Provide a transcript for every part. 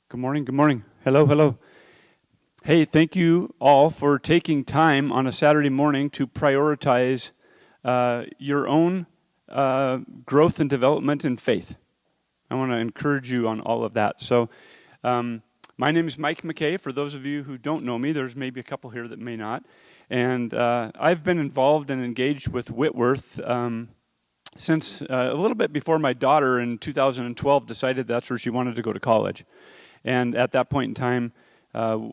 Good morning, good morning. Hello, hello. Hey, thank you all for taking time on a Saturday morning to prioritize your own growth and development in faith. I want to encourage you on all of that. So, my name is Mike McKay. For those of you who don't know me, there's maybe a couple here that may not. And I've been involved and engaged with Whitworth since a little bit before my daughter in 2012 decided that's where she wanted to go to college. And at that point in time,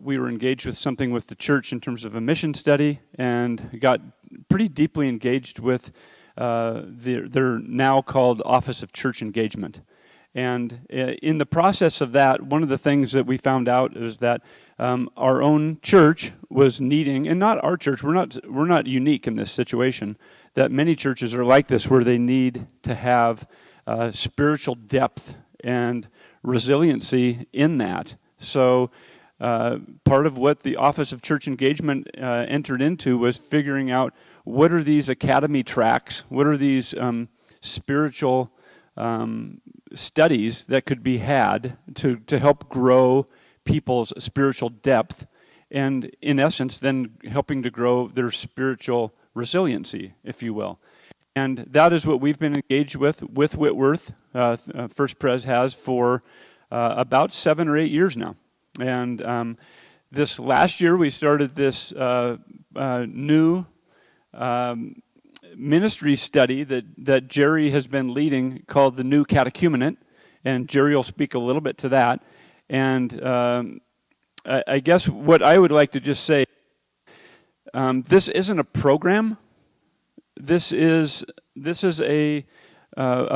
we were engaged with something with the church in terms of a mission study and got pretty deeply engaged with their now called Office of Church Engagement. And in the process of that, one of the things that we found out is that our own church was needing, and not our church, we're not unique in this situation, that many churches are like this where they need to have spiritual depth and resiliency in that. So part of what the Office of Church Engagement entered into was figuring out what are these academy tracks, what are these spiritual studies that could be had to help grow people's spiritual depth, and in essence then helping to grow their spiritual resiliency, if you will. And that is what we've been engaged with Whitworth. First Pres has for about 7 or 8 years now. And this last year we started this new ministry study that Jerry has been leading called the New Catechumenate. And Jerry will speak a little bit to that. And I guess what I would like to just say, this isn't a program. This is a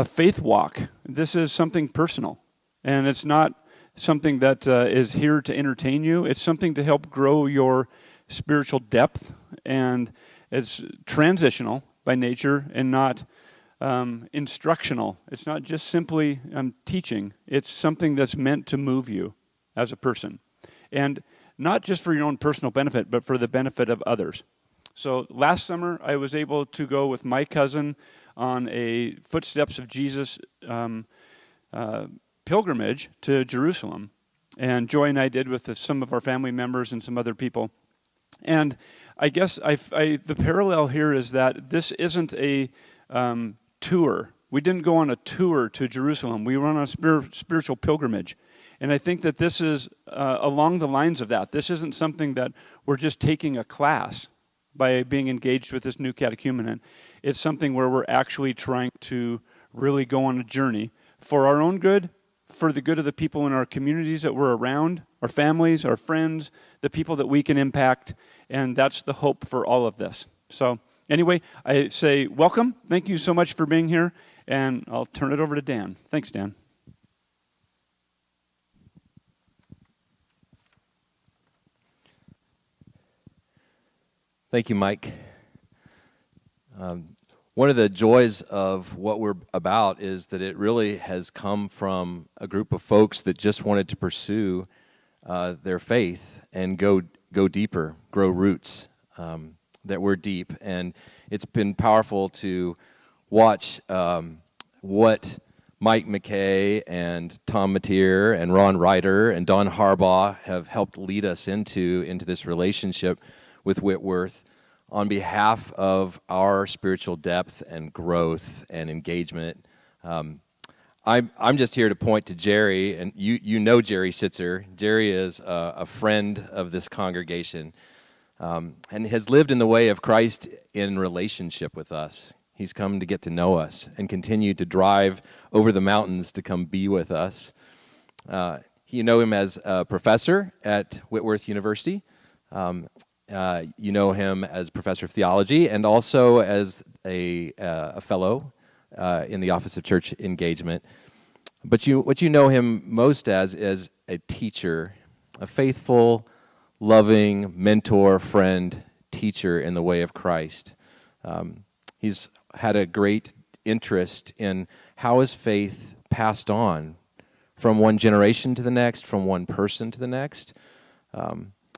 faith walk. This is something personal, and it's not something that is here to entertain you. It's something to help grow your spiritual depth, and it's transitional by nature and not instructional. It's not just simply teaching. It's something that's meant to move you as a person, and not just for your own personal benefit, but for the benefit of others. So last summer, I was able to go with my cousin on a Footsteps of Jesus pilgrimage to Jerusalem. And Joy and I did with some of our family members and some other people. And I guess the parallel here is that this isn't a tour. We didn't go on a tour to Jerusalem. We were on a spiritual pilgrimage. And I think that this is along the lines of that. This isn't something that we're just taking a class by being engaged with this new catechumenate. It's something where we're actually trying to really go on a journey for our own good, for the good of the people in our communities that we're around, our families, our friends, the people that we can impact, and that's the hope for all of this. So anyway, I say welcome. Thank you so much for being here, and I'll turn it over to Dan. Thanks, Dan. Thank you, Mike. One of the joys of what we're about is that it really has come from a group of folks that just wanted to pursue their faith and go deeper, grow roots that were deep. And it's been powerful to watch what Mike McKay and Tom Mateer and Ron Ryder and Don Harbaugh have helped lead us into this relationship with Whitworth on behalf of our spiritual depth and growth and engagement. I'm just here to point to Jerry, and you know Jerry Sittser. Jerry is a friend of this congregation and has lived in the way of Christ in relationship with us. He's come to get to know us and continue to drive over the mountains to come be with us. You know him as a professor at Whitworth University. You know him as professor of theology and also as a fellow in the Office of Church Engagement. But what you know him most as is a teacher, a faithful, loving mentor, friend, teacher in the way of Christ. He's had a great interest in how is faith passed on from one generation to the next, from one person to the next.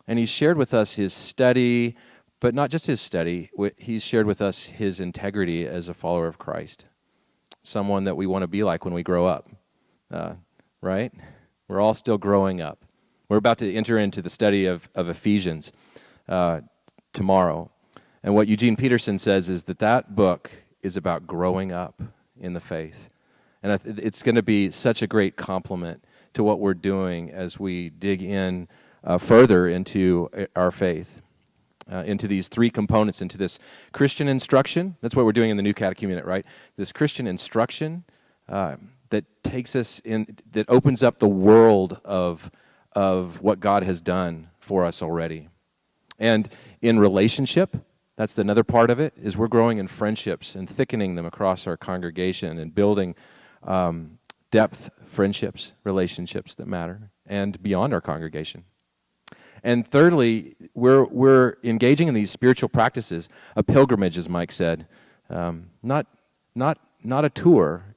And he's shared with us his study, but not just his study. He's shared with us his integrity as a follower of Christ, someone that we want to be like when we grow up, right? We're all still growing up. We're about to enter into the study of Ephesians tomorrow. And what Eugene Peterson says is that book is about growing up in the faith. And it's going to be such a great complement to what we're doing as we dig in further into our faith, into these three components, into this Christian instruction. That's what we're doing in the New Catechumenate, right? This Christian instruction that takes us in, that opens up the world of what God has done for us already. And in relationship, that's another part of it, is we're growing in friendships and thickening them across our congregation and building depth friendships, relationships that matter, and beyond our congregation. And thirdly, we're engaging in these spiritual practices, a pilgrimage, as Mike said, not a tour.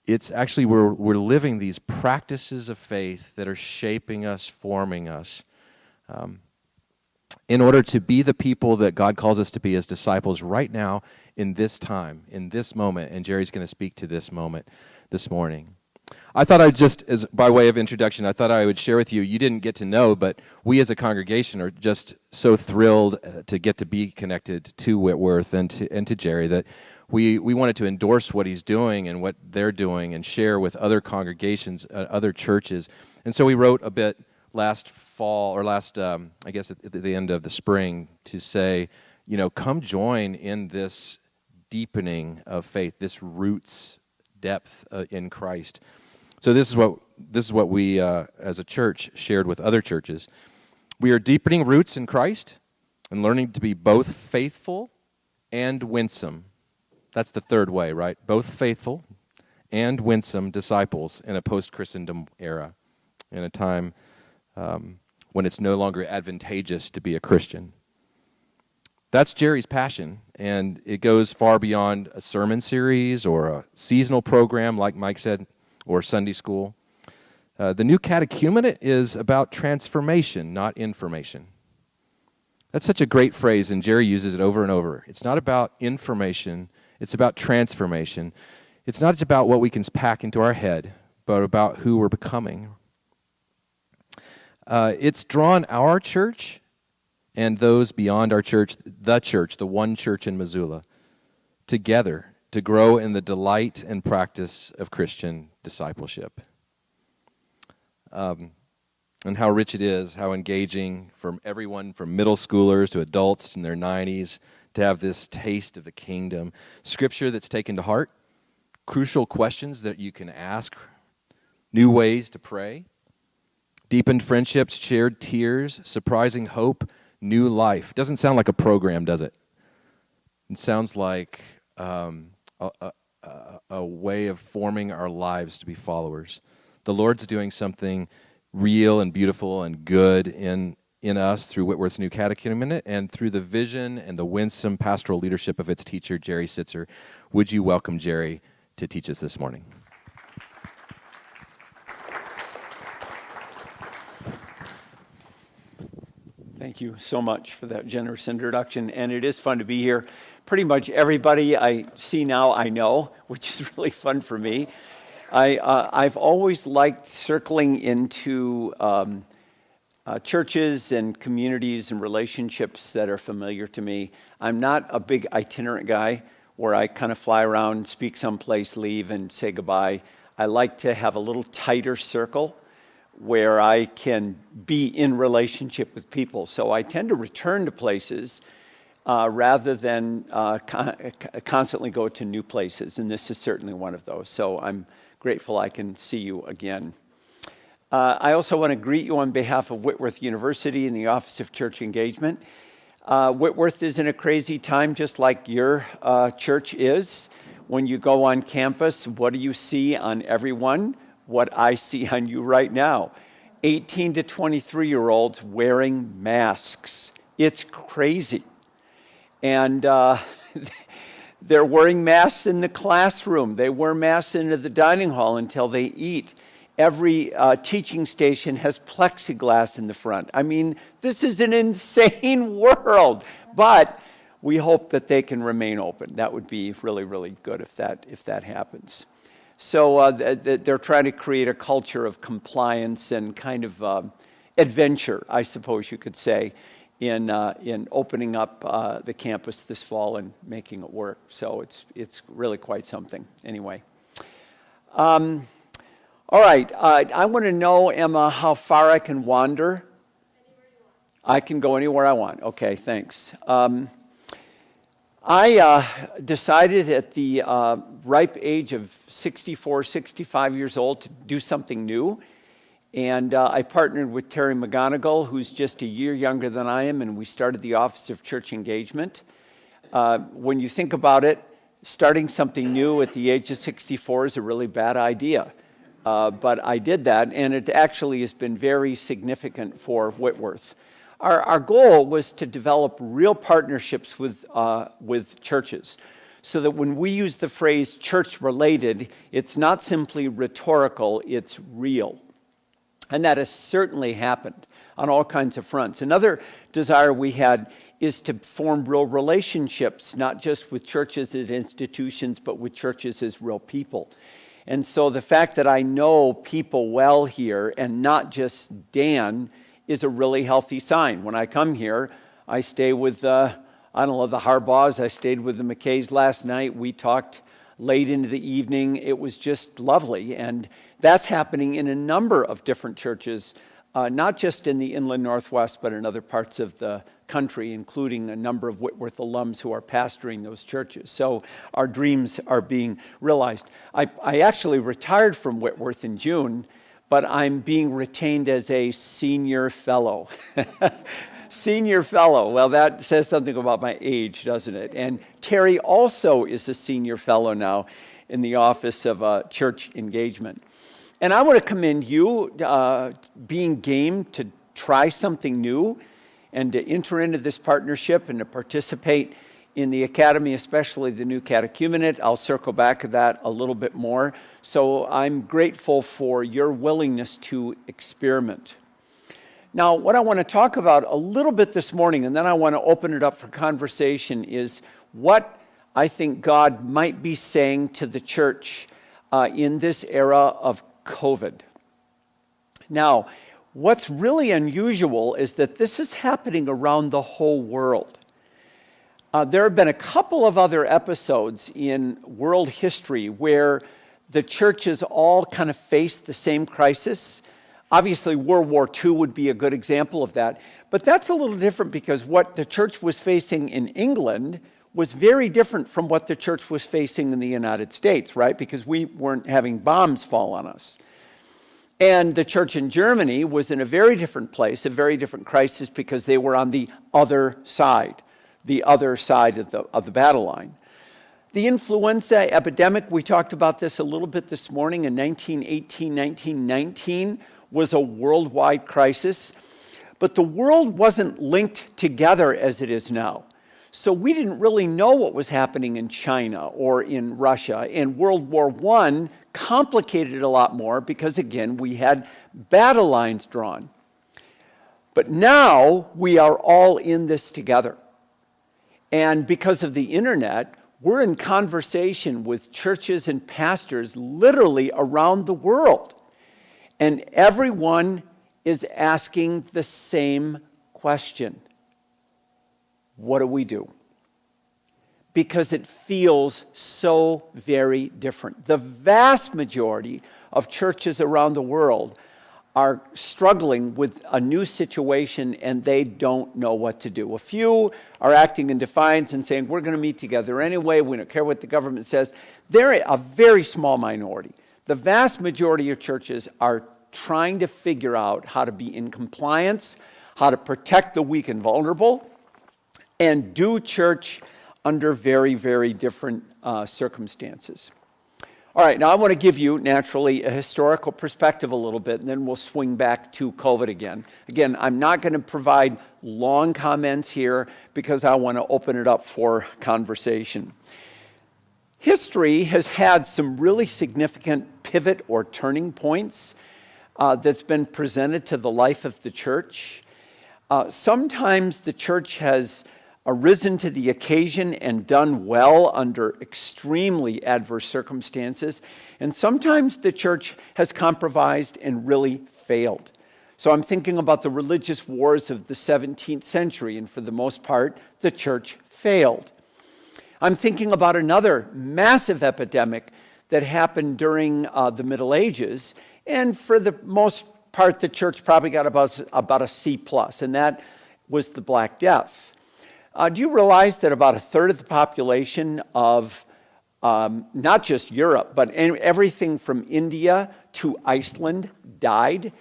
It's actually we're living these practices of faith that are shaping us, forming us, in order to be the people that God calls us to be as disciples right now, in this time, in this moment. And Jerry's going to speak to this moment this morning. I thought I'd just, as by way of introduction, I thought I would share with you, you didn't get to know, but we as a congregation are just so thrilled to get to be connected to Whitworth and to Jerry, that we wanted to endorse what he's doing and what they're doing and share with other congregations, other churches. And so we wrote a bit last fall, or I guess at the end of the spring, to say, come join in this deepening of faith, this roots depth in Christ. So this is what we as a church shared with other churches. We are deepening roots in Christ and learning to be both faithful and winsome. That's the third way, right? Both faithful and winsome disciples in a post-Christendom era, in a time when it's no longer advantageous to be a Christian. That's Jerry's passion, and it goes far beyond a sermon series or a seasonal program, like Mike said, or Sunday school. The New Catechumenate is about transformation, not information. That's such a great phrase, and Jerry uses it over and over. It's not about information, it's about transformation. It's not just about what we can pack into our head, but about who we're becoming. It's drawn our church and those beyond our church, the one church in Missoula, together to grow in the delight and practice of Christian discipleship. And how rich it is, how engaging from everyone from middle schoolers to adults in their 90s to have this taste of the kingdom. Scripture that's taken to heart, crucial questions that you can ask, new ways to pray, deepened friendships, shared tears, surprising hope, new life. Doesn't sound like a program, does it? It sounds like a way of forming our lives to be followers. The Lord's doing something real and beautiful and good in us through Whitworth's New Catechumenate and through the vision and the winsome pastoral leadership of its teacher, Jerry Sittser. Would you welcome Jerry to teach us this morning? Thank you so much for that generous introduction, and it is fun to be here. Pretty much everybody I see now I know, which is really fun for me. I've always liked circling into churches and communities and relationships that are familiar to me. I'm not a big itinerant guy where I kind of fly around, speak someplace, leave, and say goodbye. I like to have a little tighter circle where I can be in relationship with people. So I tend to return to places rather than constantly go to new places, and this is certainly one of those. So I'm grateful I can see you again. I also want to greet you on behalf of Whitworth University and the Office of Church Engagement. Whitworth is in a crazy time, just like your church is. When you go on campus, what do you see on everyone? What I see on you right now. 18 to 23-year-olds wearing masks. It's crazy. And they're wearing masks in the classroom. They wear masks into the dining hall until they eat. Every teaching station has plexiglass in the front. I mean, this is an insane world. But we hope that they can remain open. That would be really, really good if that happens. So they're trying to create a culture of compliance and kind of adventure, I suppose you could say, in opening up the campus this fall and making it work. So it's really quite something. Anyway. All right. I want to know, Emma, how far I can wander. I can go anywhere I want. Okay, thanks. I decided at the ripe age of 64, 65 years old to do something new. And I partnered with Terry McGonigal, who's just a year younger than I am, and we started the Office of Church Engagement. When you think about it, starting something new at the age of 64 is a really bad idea. But I did that, and it actually has been very significant for Whitworth. Our goal was to develop real partnerships with churches, so that when we use the phrase church-related, it's not simply rhetorical, it's real. And that has certainly happened on all kinds of fronts. Another desire we had is to form real relationships, not just with churches as institutions, but with churches as real people. And so the fact that I know people well here, and not just Dan, is a really healthy sign. When I come here, I stay with, the Harbaughs. I stayed with the McKays last night. We talked late into the evening. It was just lovely. And that's happening in a number of different churches, not just in the inland Northwest, but in other parts of the country, including a number of Whitworth alums who are pastoring those churches. So our dreams are being realized. I actually retired from Whitworth in June, but I'm being retained as a senior fellow. Senior fellow. Well, that says something about my age, doesn't it? And Terry also is a senior fellow now in the Office of Church Engagement. And I want to commend you being game to try something new and to enter into this partnership and to participate in the academy, especially the new catechumenate. I'll circle back to that a little bit more. So I'm grateful for your willingness to experiment. Now, what I want to talk about a little bit this morning, and then I want to open it up for conversation, is what I think God might be saying to the church in this era of COVID. Now, what's really unusual is that this is happening around the whole world. There have been a couple of other episodes in world history where the churches all kind of faced the same crisis. Obviously, World War II would be a good example of that. But that's a little different because what the church was facing in England was very different from what the church was facing in the United States, right? Because we weren't having bombs fall on us. And the church in Germany was in a very different place, a very different crisis, because they were on the other side of the battle line. The influenza epidemic, we talked about this a little bit this morning, in 1918, 1919, was a worldwide crisis. But the world wasn't linked together as it is now. So we didn't really know what was happening in China or in Russia. And World War I complicated it a lot more because, again, we had battle lines drawn. But now we are all in this together. And because of the internet, we're in conversation with churches and pastors literally around the world. And everyone is asking the same question. What do we do? Because it feels so very different. The vast majority of churches around the world are struggling with a new situation and they don't know what to do. A few are acting in defiance and saying, we're going to meet together anyway, we don't care what the government says. They're a very small minority. The vast majority of churches are trying to figure out how to be in compliance, how to protect the weak and vulnerable, and do church under very, very different circumstances. All right, now I want to give you, naturally, a historical perspective a little bit, and then we'll swing back to COVID again. Again, I'm not going to provide long comments here because I want to open it up for conversation. History has had some really significant pivot or turning points that's been presented to the life of the church. Sometimes the church has arisen to the occasion and done well under extremely adverse circumstances. And sometimes the church has compromised and really failed. So I'm thinking about the religious wars of the 17th century, and for the most part, the church failed. I'm thinking about another massive epidemic that happened during the Middle Ages, and for the most part, the church probably got about a C+, and that was the Black Death. Do you realize that about a third of the population of not just Europe, but everything from India to Iceland died?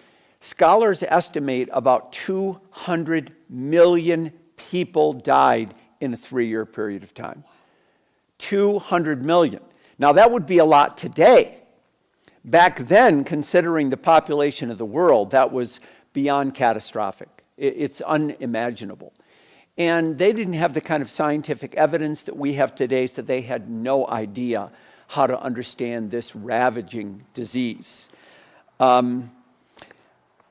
Scholars estimate about 200 million people died in a 3-year period of time. 200 million. Now, that would be a lot today. Back then, considering the population of the world, that was beyond catastrophic. It's unimaginable. And they didn't have the kind of scientific evidence that we have today, so they had no idea how to understand this ravaging disease.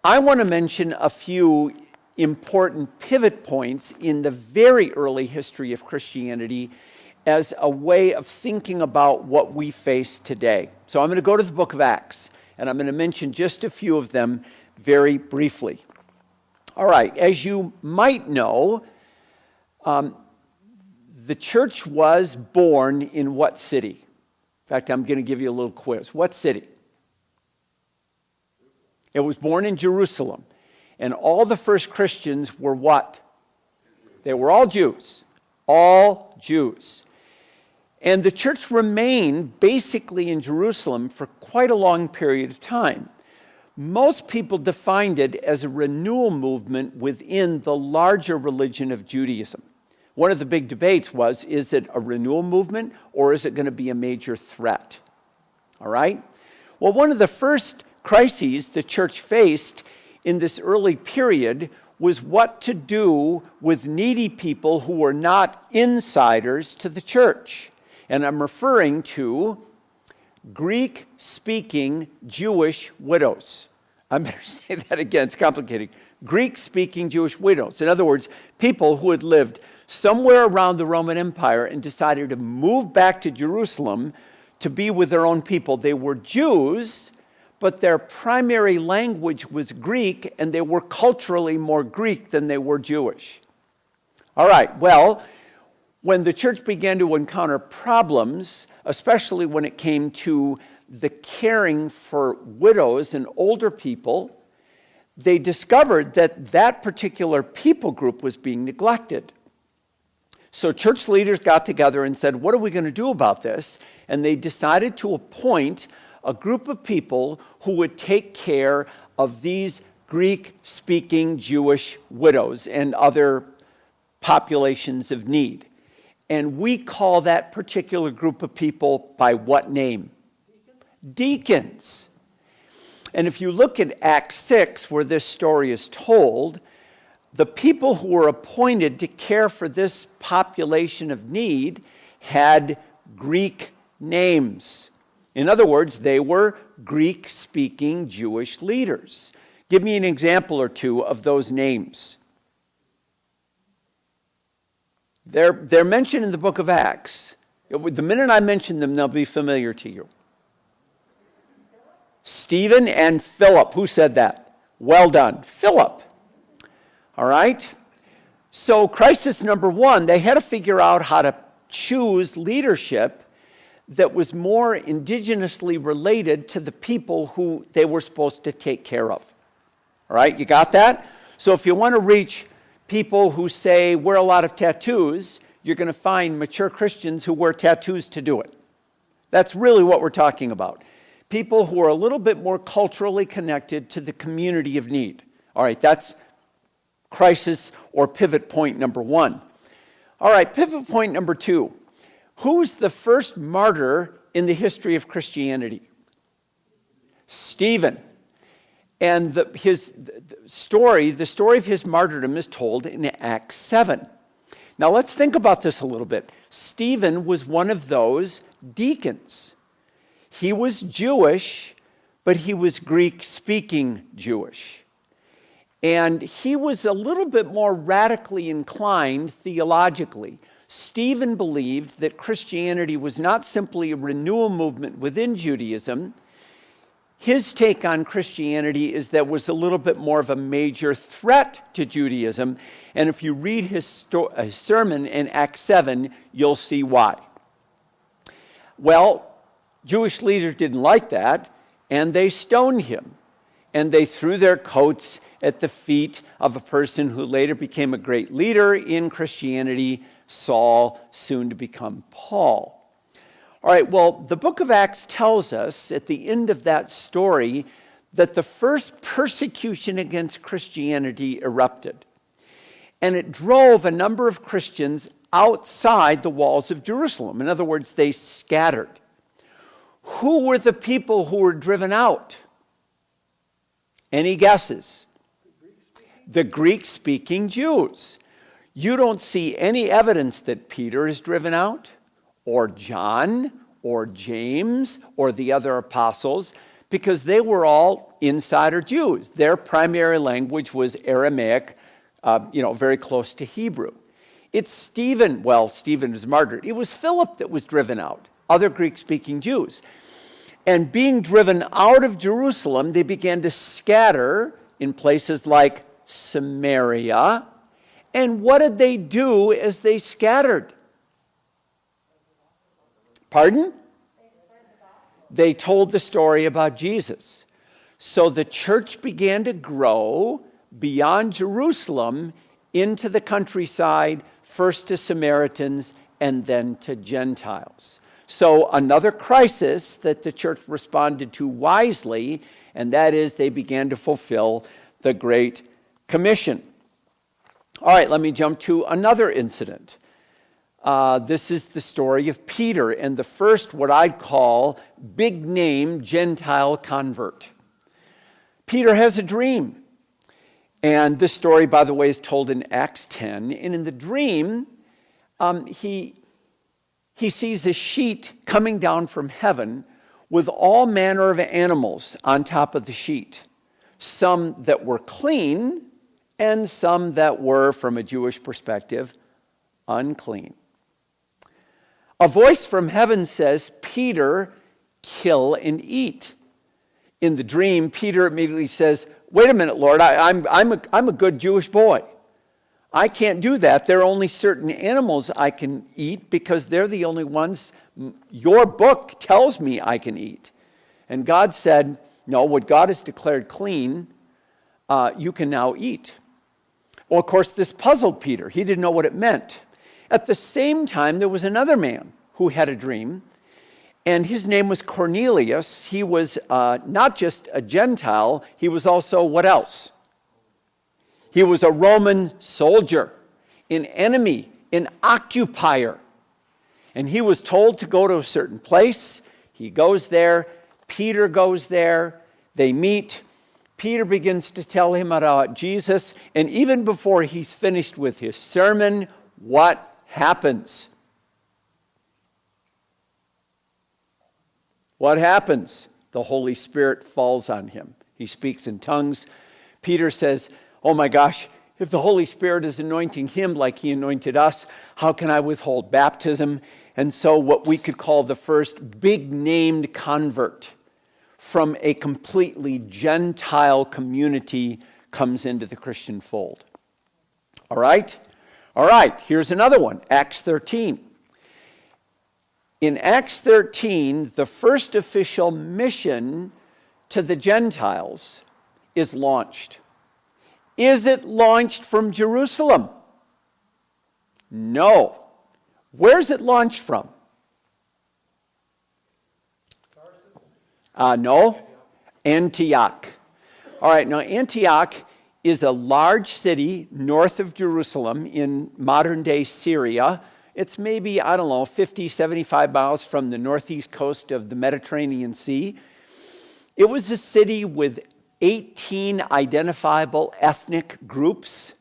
I want to mention a few important pivot points in the very early history of Christianity as a way of thinking about what we face today. So I'm going to go to the book of Acts, and I'm going to mention just a few of them very briefly. All right, as you might know, the church was born in what city? In fact, I'm going to give you a little quiz. What city? It was born in Jerusalem. And all the first Christians were what? They were all Jews. All Jews. And the church remained basically in Jerusalem for quite a long period of time. Most people defined it as a renewal movement within the larger religion of Judaism. One of the big debates was, is it a renewal movement or is it going to be a major threat? All right? Well, one of the first crises the church faced in this early period was what to do with needy people who were not insiders to the church. And I'm referring to Greek-speaking Jewish widows. I better say that again, it's complicated. Greek-speaking Jewish widows. In other words, people who had lived somewhere around the Roman Empire and decided to move back to Jerusalem to be with their own people. They were Jews, but their primary language was Greek, and they were culturally more Greek than they were Jewish. All right, well, when the church began to encounter problems, especially when it came to the caring for widows and older people, they discovered that that particular people group was being neglected. So church leaders got together and said, what are we going to do about this? And they decided to appoint a group of people who would take care of these Greek-speaking Jewish widows and other populations of need. And we call that particular group of people by what name? Deacons. And if you look at Acts 6, where this story is told, the people who were appointed to care for this population of need had Greek names. In other words, they were Greek-speaking Jewish leaders. Give me an example or two of those names. They're mentioned in the book of Acts. The minute I mention them, they'll be familiar to you. Stephen and Philip. Who said that? Well done. Philip. All right? So crisis number one, they had to figure out how to choose leadership that was more indigenously related to the people who they were supposed to take care of. All right, you got that? So if you want to reach people who say wear a lot of tattoos, you're going to find mature Christians who wear tattoos to do it. That's really what we're talking about. People who are a little bit more culturally connected to the community of need. All right, that's crisis or pivot point number one. All right, pivot point number two. Who's the first martyr in the history of Christianity? Stephen. And the story of his martyrdom is told in Acts 7. Now let's think about this a little bit. Stephen was one of those deacons. He was Jewish, but he was Greek-speaking Jewish. And he was a little bit more radically inclined theologically. Stephen believed that Christianity was not simply a renewal movement within Judaism. His take on Christianity is that it was a little bit more of a major threat to Judaism. And if you read his sermon in Acts 7, you'll see why. Well, Jewish leaders didn't like that, and they stoned him. And they threw their coats at the feet of a person who later became a great leader in Christianity, Saul, soon to become Paul. All right, well, the book of Acts tells us at the end of that story that the first persecution against Christianity erupted. And it drove a number of Christians outside the walls of Jerusalem. In other words, they scattered. Who were the people who were driven out? Any guesses? The Greek-speaking Jews. You don't see any evidence that Peter is driven out, or John, or James, or the other apostles, because they were all insider Jews. Their primary language was Aramaic, very close to Hebrew. It's Stephen. Well, Stephen was martyred. It was Philip that was driven out, other Greek-speaking Jews. And being driven out of Jerusalem, they began to scatter in places like Samaria. And what did they do as they scattered? Pardon? They told the story about Jesus. So the church began to grow beyond Jerusalem into the countryside, first to Samaritans and then to Gentiles. So another crisis that the church responded to wisely, and that is they began to fulfill the Great Commission. All right, let me jump to another incident. This is the story of Peter and the first, what I'd call, big-name Gentile convert. Peter has a dream. And this story, by the way, is told in Acts 10. And in the dream, he sees a sheet coming down from heaven with all manner of animals on top of the sheet. Some that were clean and some that were, from a Jewish perspective, unclean. A voice from heaven says, Peter, kill and eat. In the dream, Peter immediately says, wait a minute, Lord, I'm a good Jewish boy. I can't do that. There are only certain animals I can eat because they're the only ones your book tells me I can eat. And God said, no, what God has declared clean, you can now eat. Well, of course, this puzzled Peter. He didn't know what it meant. At the same time, there was another man who had a dream, and his name was Cornelius. He was not just a Gentile, he was also what else? He was a Roman soldier, an enemy, an occupier. And he was told to go to a certain place. He goes there. Peter goes there. They meet. Peter begins to tell him about Jesus. And even before he's finished with his sermon, what happens? What happens? The Holy Spirit falls on him. He speaks in tongues. Peter says, oh my gosh, if the Holy Spirit is anointing him like he anointed us, how can I withhold baptism? And so what we could call the first big-named convert from a completely Gentile community comes into the Christian fold. All right? All right, here's another one, Acts 13. In Acts 13, the first official mission to the Gentiles is launched. Is it launched from Jerusalem? No. Where's it launched from? No. Antioch. All right, now Antioch is a large city north of Jerusalem in modern-day Syria. It's maybe, 50, 75 miles from the northeast coast of the Mediterranean Sea. It was a city with 18 identifiable ethnic groups.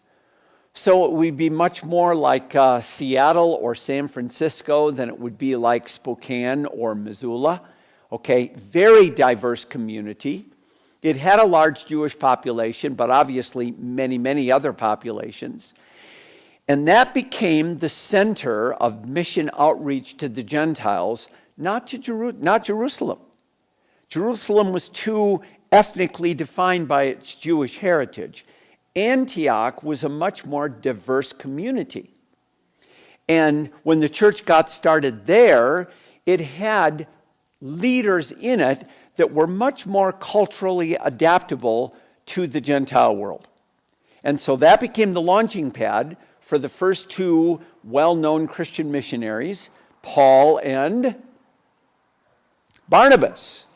So it would be much more like Seattle or San Francisco than it would be like Spokane or Missoula. Okay, very diverse community. It had a large Jewish population, but obviously many, many other populations. And that became the center of mission outreach to the Gentiles, not Jerusalem. Jerusalem was too ethnically defined by its Jewish heritage. Antioch was a much more diverse community. And when the church got started there, it had leaders in it that were much more culturally adaptable to the Gentile world. And so that became the launching pad for the first two well-known Christian missionaries, Paul and Barnabas.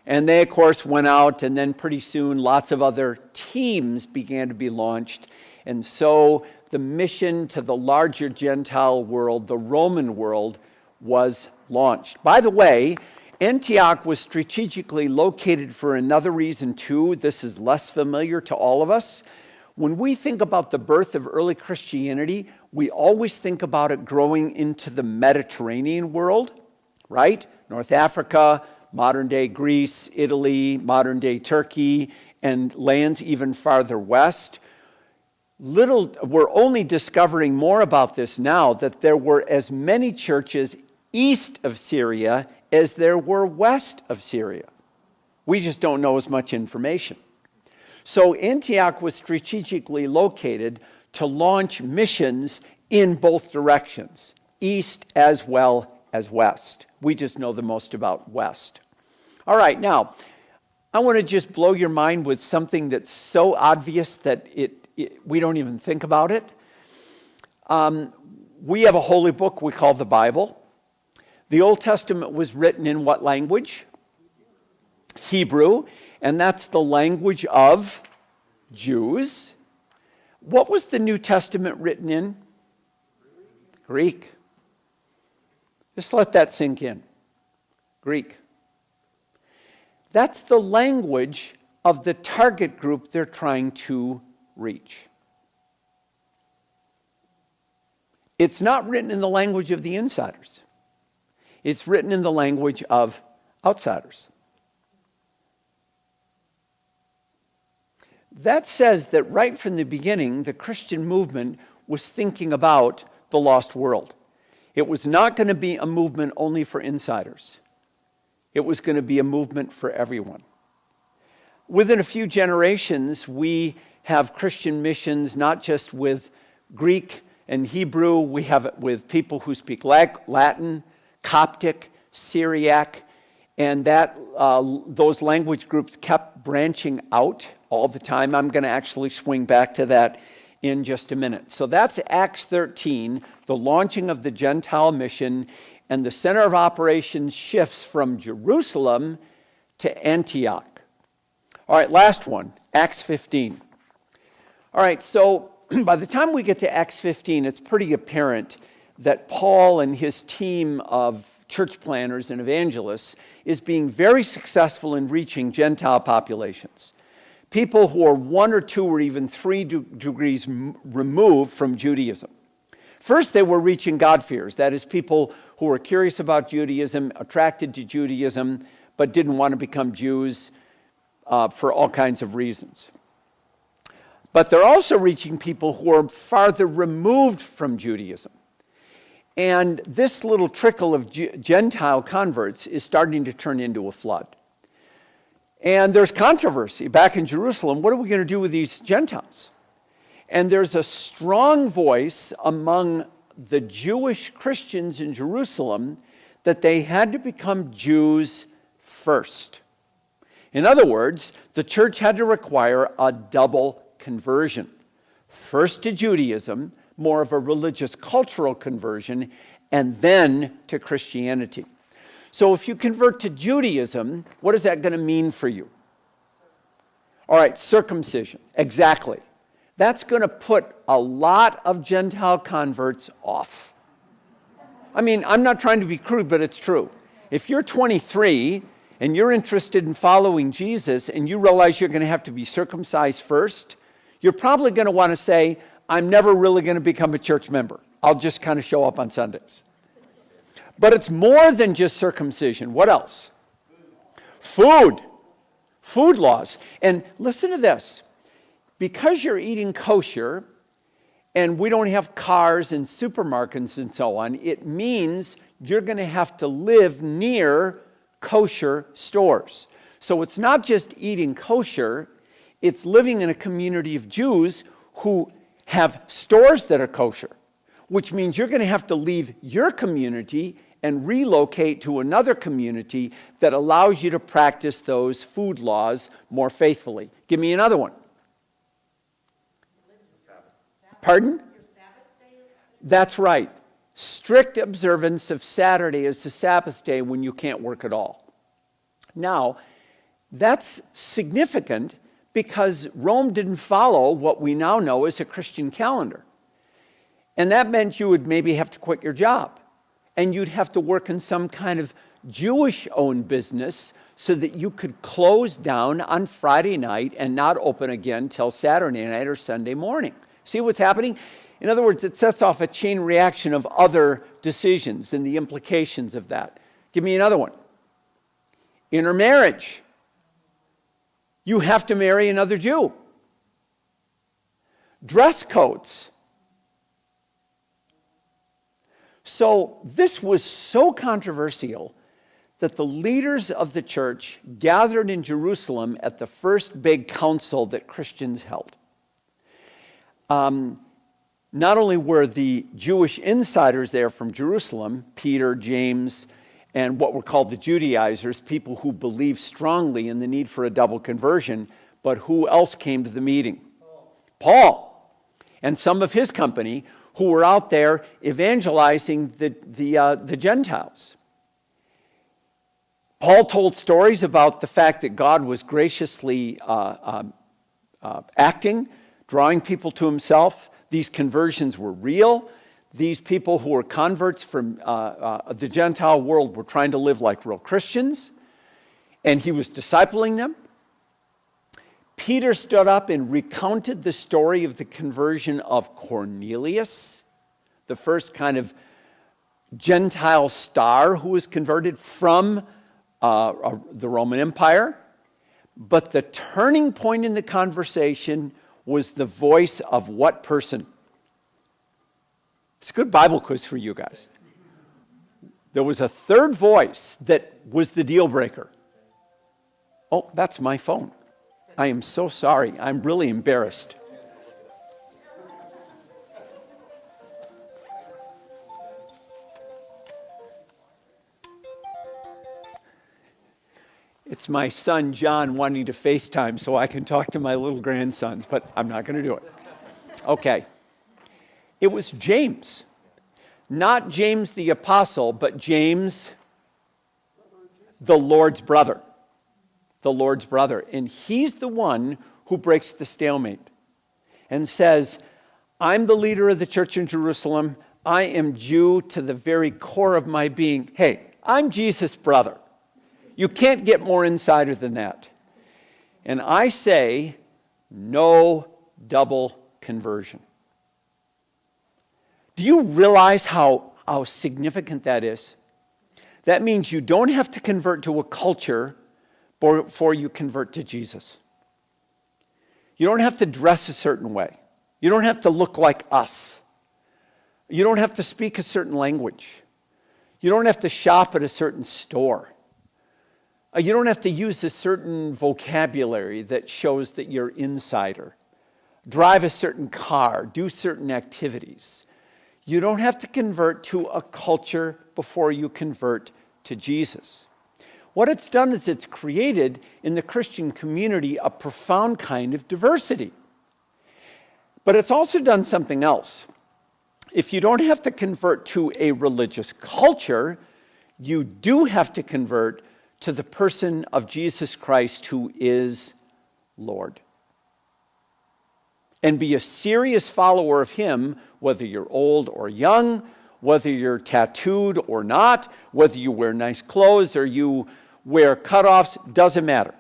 And they, of course, went out, and then pretty soon lots of other teams began to be launched. And so the mission to the larger Gentile world, the Roman world, was launched. By the way, Antioch was strategically located for another reason too. This is less familiar to all of us. When we think about the birth of early Christianity, we always think about it growing into the Mediterranean world, right? North Africa, modern-day Greece, Italy, modern-day Turkey, and lands even farther west. We're only discovering more about this now, that there were as many churches east of Syria as there were west of Syria. We just don't know as much information. So Antioch was strategically located to launch missions in both directions, east as well as west. We just know the most about west. All right, now, I want to just blow your mind with something that's so obvious that we don't even think about it. We have a holy book we call the Bible. The Old Testament was written in what language? Hebrew, and that's the language of Jews. What was the New Testament written in? Greek. Just let that sink in. Greek. That's the language of the target group they're trying to reach. It's not written in the language of the insiders. It's written in the language of outsiders. That says that right from the beginning, the Christian movement was thinking about the lost world. It was not going to be a movement only for insiders. It was going to be a movement for everyone. Within a few generations, we have Christian missions not just with Greek and Hebrew. We have it with people who speak Latin, Coptic, Syriac, and those language groups kept branching out all the time. I'm going to actually swing back to that in just a minute. So that's Acts 13, the launching of the Gentile mission, and the center of operations shifts from Jerusalem to Antioch. All right, last one, Acts 15. All right, so by the time we get to Acts 15, it's pretty apparent that Paul and his team of church planners and evangelists is being very successful in reaching Gentile populations. People who are 1 or 2 or even 3 degrees removed from Judaism. First, they were reaching God-fearers. That is, people who were curious about Judaism, attracted to Judaism, but didn't want to become Jews for all kinds of reasons. But they're also reaching people who are farther removed from Judaism. And this little trickle of Gentile converts is starting to turn into a flood. And there's controversy back in Jerusalem. What are we going to do with these Gentiles? And there's a strong voice among the Jewish Christians in Jerusalem that they had to become Jews first. In other words, the church had to require a double conversion. First to Judaism, more of a religious cultural conversion, and then to Christianity. So if you convert to Judaism, what is that going to mean for you? All right, circumcision. Exactly. That's going to put a lot of Gentile converts off. I mean, I'm not trying to be crude, but it's true. If you're 23 and you're interested in following Jesus and you realize you're going to have to be circumcised first, you're probably going to want to say, I'm never really going to become a church member. I'll just kind of show up on Sundays. But it's more than just circumcision. What else? Food. Food laws. And listen to this. Because you're eating kosher, and we don't have cars and supermarkets and so on, it means you're going to have to live near kosher stores. So it's not just eating kosher, it's living in a community of Jews who have stores that are kosher, which means you're going to have to leave your community and relocate to another community that allows you to practice those food laws more faithfully. Give me another one. Pardon? That's right. Strict observance of Saturday as the Sabbath day when you can't work at all. Now, that's significant because Rome didn't follow what we now know as a Christian calendar. And that meant you would maybe have to quit your job. And you'd have to work in some kind of Jewish-owned business so that you could close down on Friday night and not open again till Saturday night or Sunday morning. See what's happening? In other words, it sets off a chain reaction of other decisions and the implications of that. Give me another one. Intermarriage. You have to marry another Jew. Dress codes. So this was so controversial that the leaders of the church gathered in Jerusalem at the first big council that Christians held. Not only were the Jewish insiders there from Jerusalem, Peter, James, and what were called the Judaizers, people who believed strongly in the need for a double conversion, but who else came to the meeting? Paul. And some of his company who were out there evangelizing the Gentiles. Paul told stories about the fact that God was graciously acting, drawing people to himself. These conversions were real. These people who were converts from the Gentile world were trying to live like real Christians, and he was discipling them. Peter stood up and recounted the story of the conversion of Cornelius, the first kind of Gentile star who was converted from the Roman Empire. But the turning point in the conversation was the voice of what person? It's a good Bible quiz for you guys. There was a third voice that was the deal breaker. Oh, that's my phone. I am so sorry. I'm really embarrassed. It's my son, John, wanting to FaceTime so I can talk to my little grandsons, but I'm not going to do it. Okay. It was James. Not James the apostle, but James, the Lord's brother. The Lord's brother. And he's the one who breaks the stalemate and says, I'm the leader of the church in Jerusalem. I am Jew to the very core of my being. Hey, I'm Jesus' brother. You can't get more insider than that. And I say, no double conversion. Do you realize how significant that is? That means you don't have to convert to a culture before you convert to Jesus. You don't have to dress a certain way. You don't have to look like us. You don't have to speak a certain language. You don't have to shop at a certain store. You don't have to use a certain vocabulary that shows that you're insider. Drive a certain car, do certain activities. You don't have to convert to a culture before you convert to Jesus. What it's done is it's created in the Christian community a profound kind of diversity. But it's also done something else. If you don't have to convert to a religious culture, you do have to convert to the person of Jesus Christ who is Lord. And be a serious follower of him, whether you're old or young, whether you're tattooed or not, whether you wear nice clothes or you wear cutoffs, doesn't matter.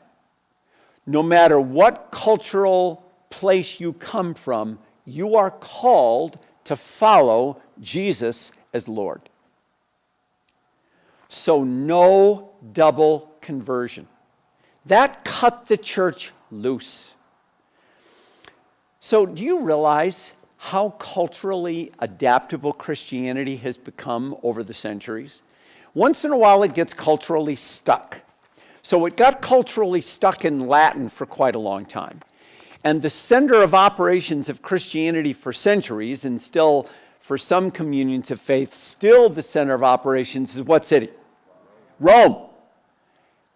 No matter what cultural place you come from, you are called to follow Jesus as Lord. So no double conversion. That cut the church loose. So do you realize how culturally adaptable Christianity has become over the centuries? Once in a while it gets culturally stuck. So it got culturally stuck in Latin for quite a long time. And the center of operations of Christianity for centuries, and still for some communions of faith, still the center of operations is what city? Rome.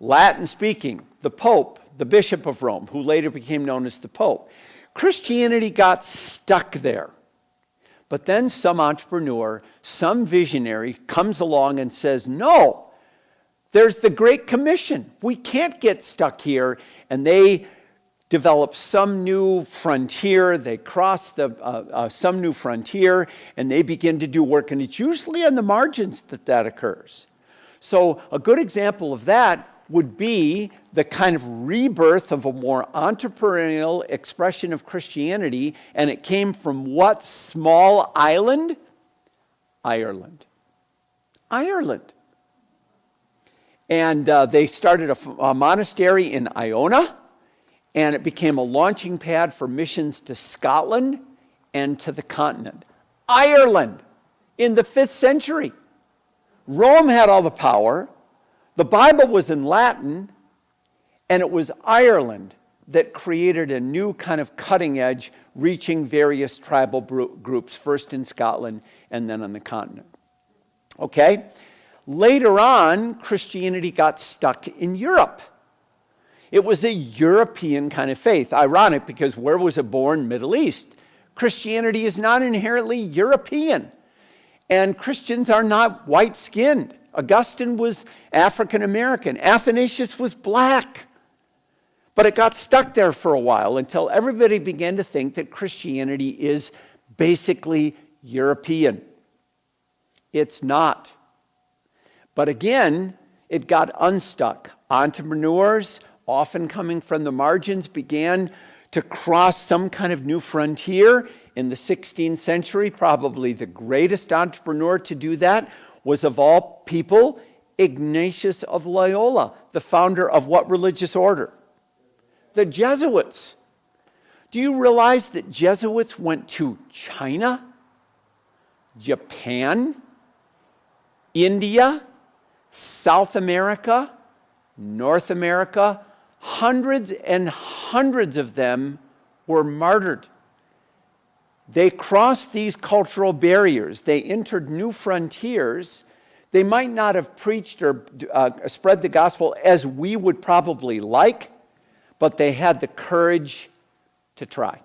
Latin speaking, the Pope, the Bishop of Rome, who later became known as the Pope. Christianity got stuck there. But then some entrepreneur, some visionary comes along and says, no, there's the Great Commission. We can't get stuck here. And they develop some new frontier. They cross some new frontier, and they begin to do work. And it's usually on the margins that occurs. So a good example of that would be the kind of rebirth of a more entrepreneurial expression of Christianity, and it came from what small island? Ireland. Ireland. And they started a monastery in Iona, and it became a launching pad for missions to Scotland and to the continent. Ireland in the 5th century. Rome had all the power. The Bible was in Latin, and it was Ireland that created a new kind of cutting edge, reaching various tribal groups, first in Scotland and then on the continent. Okay? Later on, Christianity got stuck in Europe. It was a European kind of faith. Ironic, because where was it born? Middle East. Christianity is not inherently European. And Christians are not white-skinned. Augustine was African American. Athanasius was black. But it got stuck there for a while until everybody began to think that Christianity is basically European. It's not. But again, it got unstuck. Entrepreneurs, often coming from the margins, began to cross some kind of new frontier. In the 16th century, probably the greatest entrepreneur to do that was, of all people, Ignatius of Loyola, the founder of what religious order? The Jesuits. Do you realize that Jesuits went to China, Japan, India, South America, North America? Hundreds and hundreds of them were martyred. They crossed these cultural barriers. They entered new frontiers. They might not have preached or spread the gospel as we would probably like, but they had the courage to try.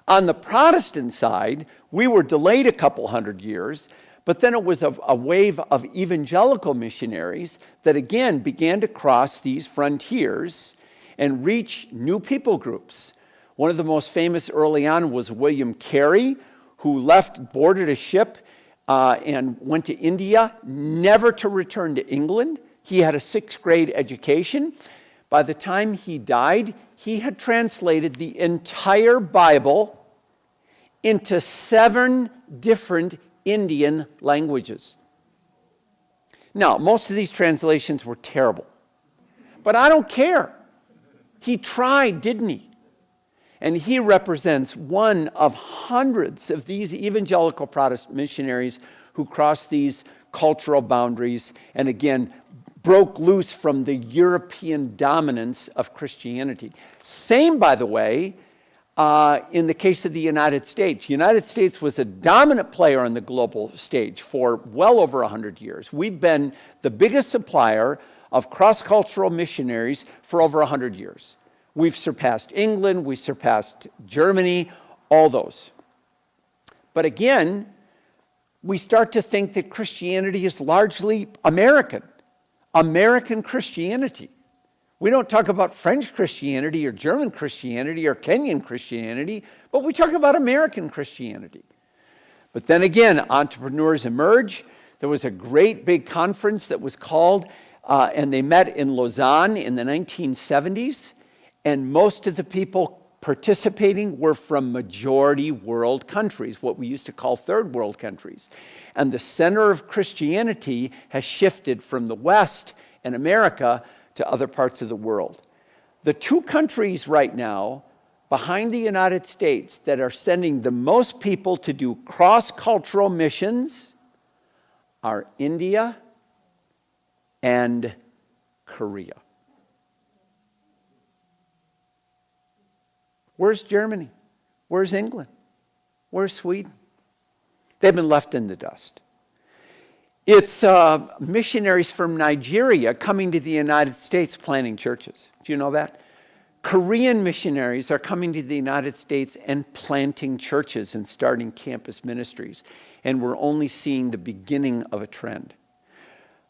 On the Protestant side, we were delayed a couple hundred years, but then it was a wave of evangelical missionaries that again began to cross these frontiers and reach new people groups. One of the most famous early on was William Carey, who boarded a ship and went to India, never to return to England. He had a 6th grade education. By the time he died, he had translated the entire Bible into 7 different Indian languages. Now, most of these translations were terrible, but I don't care. He tried, didn't he? And he represents one of hundreds of these evangelical Protestant missionaries who crossed these cultural boundaries and again broke loose from the European dominance of Christianity. Same, by the way, in the case of the United States. The United States was a dominant player on the global stage for well over 100 years. We've been the biggest supplier of cross-cultural missionaries for over 100 years. We've surpassed England, we surpassed Germany, all those. But again, we start to think that Christianity is largely American Christianity. We don't talk about French Christianity or German Christianity or Kenyan Christianity, but we talk about American Christianity. But then again, entrepreneurs emerge. There was a great big conference that was called, and they met in Lausanne in the 1970s. And most of the people participating were from majority world countries, what we used to call third world countries. And the center of Christianity has shifted from the West and America to other parts of the world. The two countries right now behind the United States that are sending the most people to do cross-cultural missions are India and Korea. Where's Germany? Where's England? Where's Sweden? They've been left in the dust. It's missionaries from Nigeria coming to the United States planting churches. Do you know that? Korean missionaries are coming to the United States and planting churches and starting campus ministries. And we're only seeing the beginning of a trend.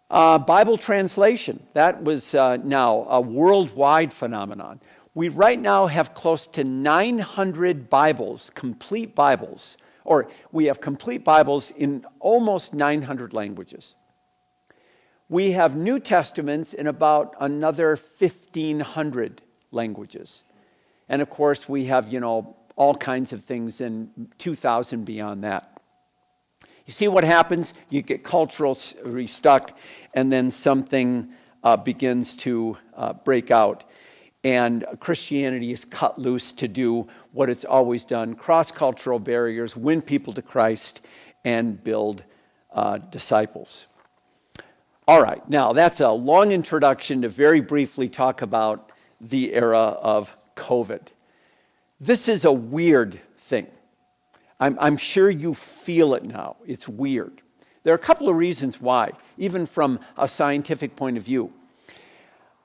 Bible translation, that was now a worldwide phenomenon. We right now have close to 900 Bibles, complete Bibles, or we have complete Bibles in almost 900 languages. We have New Testaments in about another 1,500 languages. And of course, we have, all kinds of things in 2,000 beyond that. You see what happens? You get culturally stuck, and then something begins to break out. And Christianity is cut loose to do what it's always done, cross-cultural barriers, win people to Christ, and build disciples. All right, now that's a long introduction to very briefly talk about the era of COVID. This is a weird thing. I'm sure you feel it now. It's weird. There are a couple of reasons why, even from a scientific point of view.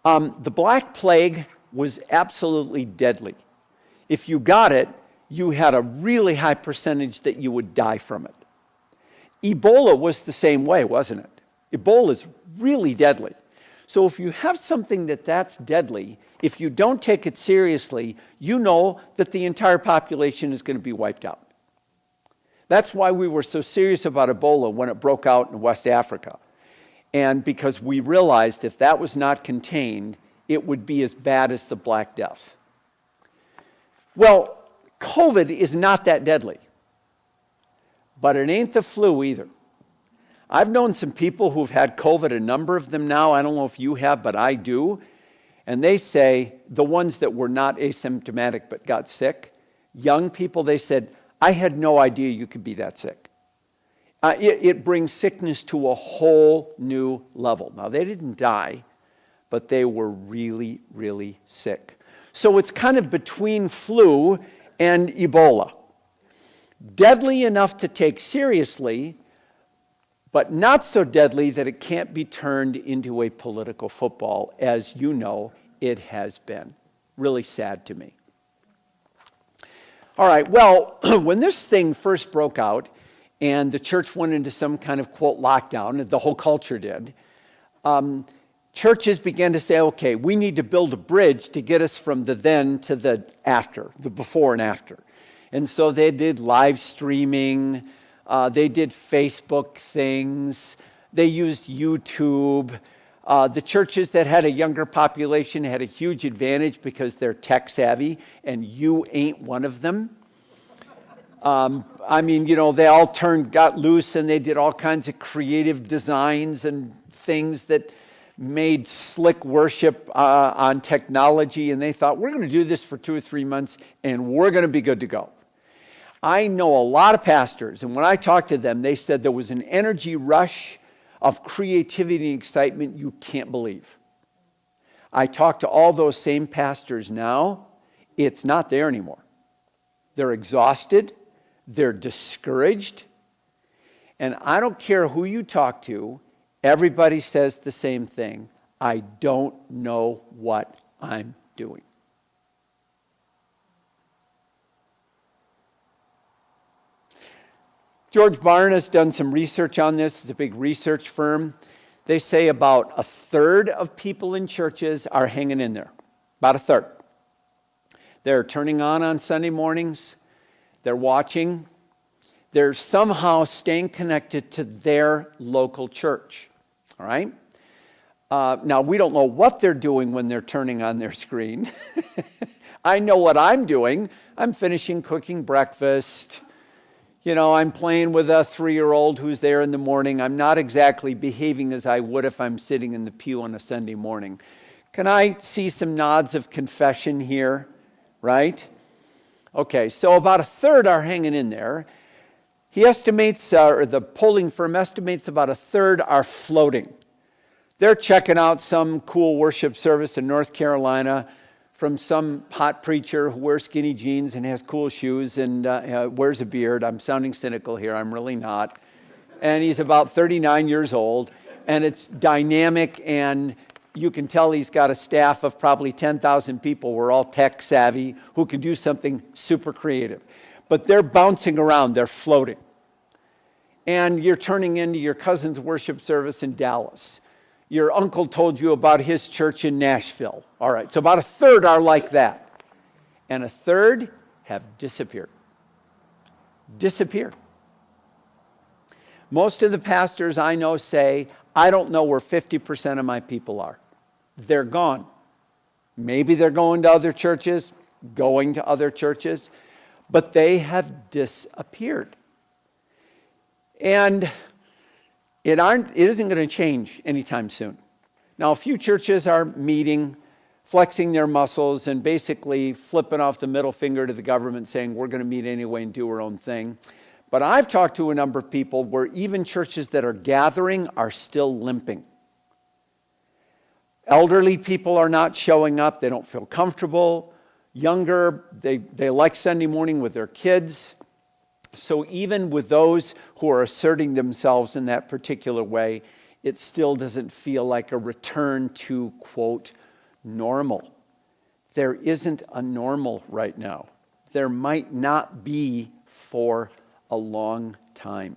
The Black Plague was absolutely deadly. If you got it, you had a really high percentage that you would die from it. Ebola was the same way, wasn't it? Ebola is really deadly. So if you have something that's deadly, if you don't take it seriously, you know that the entire population is going to be wiped out. That's why we were so serious about Ebola when it broke out in West Africa. And because we realized if that was not contained, it would be as bad as the Black Death. Well, COVID is not that deadly. But it ain't the flu either. I've known some people who've had COVID, a number of them now. I don't know if you have, but I do. And they say, the ones that were not asymptomatic but got sick, young people, they said, I had no idea you could be that sick. It brings sickness to a whole new level. Now, they didn't die, but they were really, really sick. So it's kind of between flu and Ebola. Deadly enough to take seriously, but not so deadly that it can't be turned into a political football, as you know it has been. Really sad to me. All right, well, when this thing first broke out and the church went into some kind of, quote, lockdown, the whole culture did, churches began to say, okay, we need to build a bridge to get us from the then to the after, the before and after. And so they did live streaming, they did Facebook things, they used YouTube. The churches that had a younger population had a huge advantage because they're tech savvy, and you ain't one of them. They all got loose, and they did all kinds of creative designs and things that made slick worship on technology, and they thought, we're going to do this for 2 or 3 months, and we're going to be good to go. I know a lot of pastors, and when I talked to them, they said there was an energy rush of creativity and excitement you can't believe. I talk to all those same pastors now. It's not there anymore. They're exhausted. They're discouraged. And I don't care who you talk to, everybody says the same thing. I don't know what I'm doing. George Barna has done some research on this. It's a big research firm. They say about a third of people in churches are hanging in there. About a third. They're turning on Sunday mornings. They're watching. They're somehow staying connected to their local church. All right? Now, we don't know what they're doing when they're turning on their screen. I know what I'm doing. I'm finishing cooking breakfast. I'm playing with a 3-year-old who's there in the morning. I'm not exactly behaving as I would if I'm sitting in the pew on a Sunday morning, Can I see some nods of confession here? Right? Okay, so about a third are hanging in there. He estimates, or the polling firm estimates, about a third are floating. They're checking out some cool worship service in North Carolina from some hot preacher who wears skinny jeans and has cool shoes and wears a beard. I'm sounding cynical here. I'm really not. And he's about 39 years old. And it's dynamic, and you can tell he's got a staff of probably 10,000 people. We're all tech savvy who can do something super creative. But they're bouncing around. They're floating. And you're turning into your cousin's worship service in Dallas. Your uncle told you about his church in Nashville. All right, so about a third are like that. And a third have disappeared. Disappeared. Most of the pastors I know say, I don't know where 50% of my people are. They're gone. Maybe they're going to other churches, but they have disappeared. And it isn't going to change anytime soon. Now, a few churches are meeting, flexing their muscles, and basically flipping off the middle finger to the government, saying we're going to meet anyway and do our own thing. But I've talked to a number of people where even churches that are gathering are still limping. Elderly people are not showing up. They don't feel comfortable. Younger, they like Sunday morning with their kids. So even with those who are asserting themselves in that particular way, it still doesn't feel like a return to, quote, normal. There isn't a normal right now. There might not be for a long time.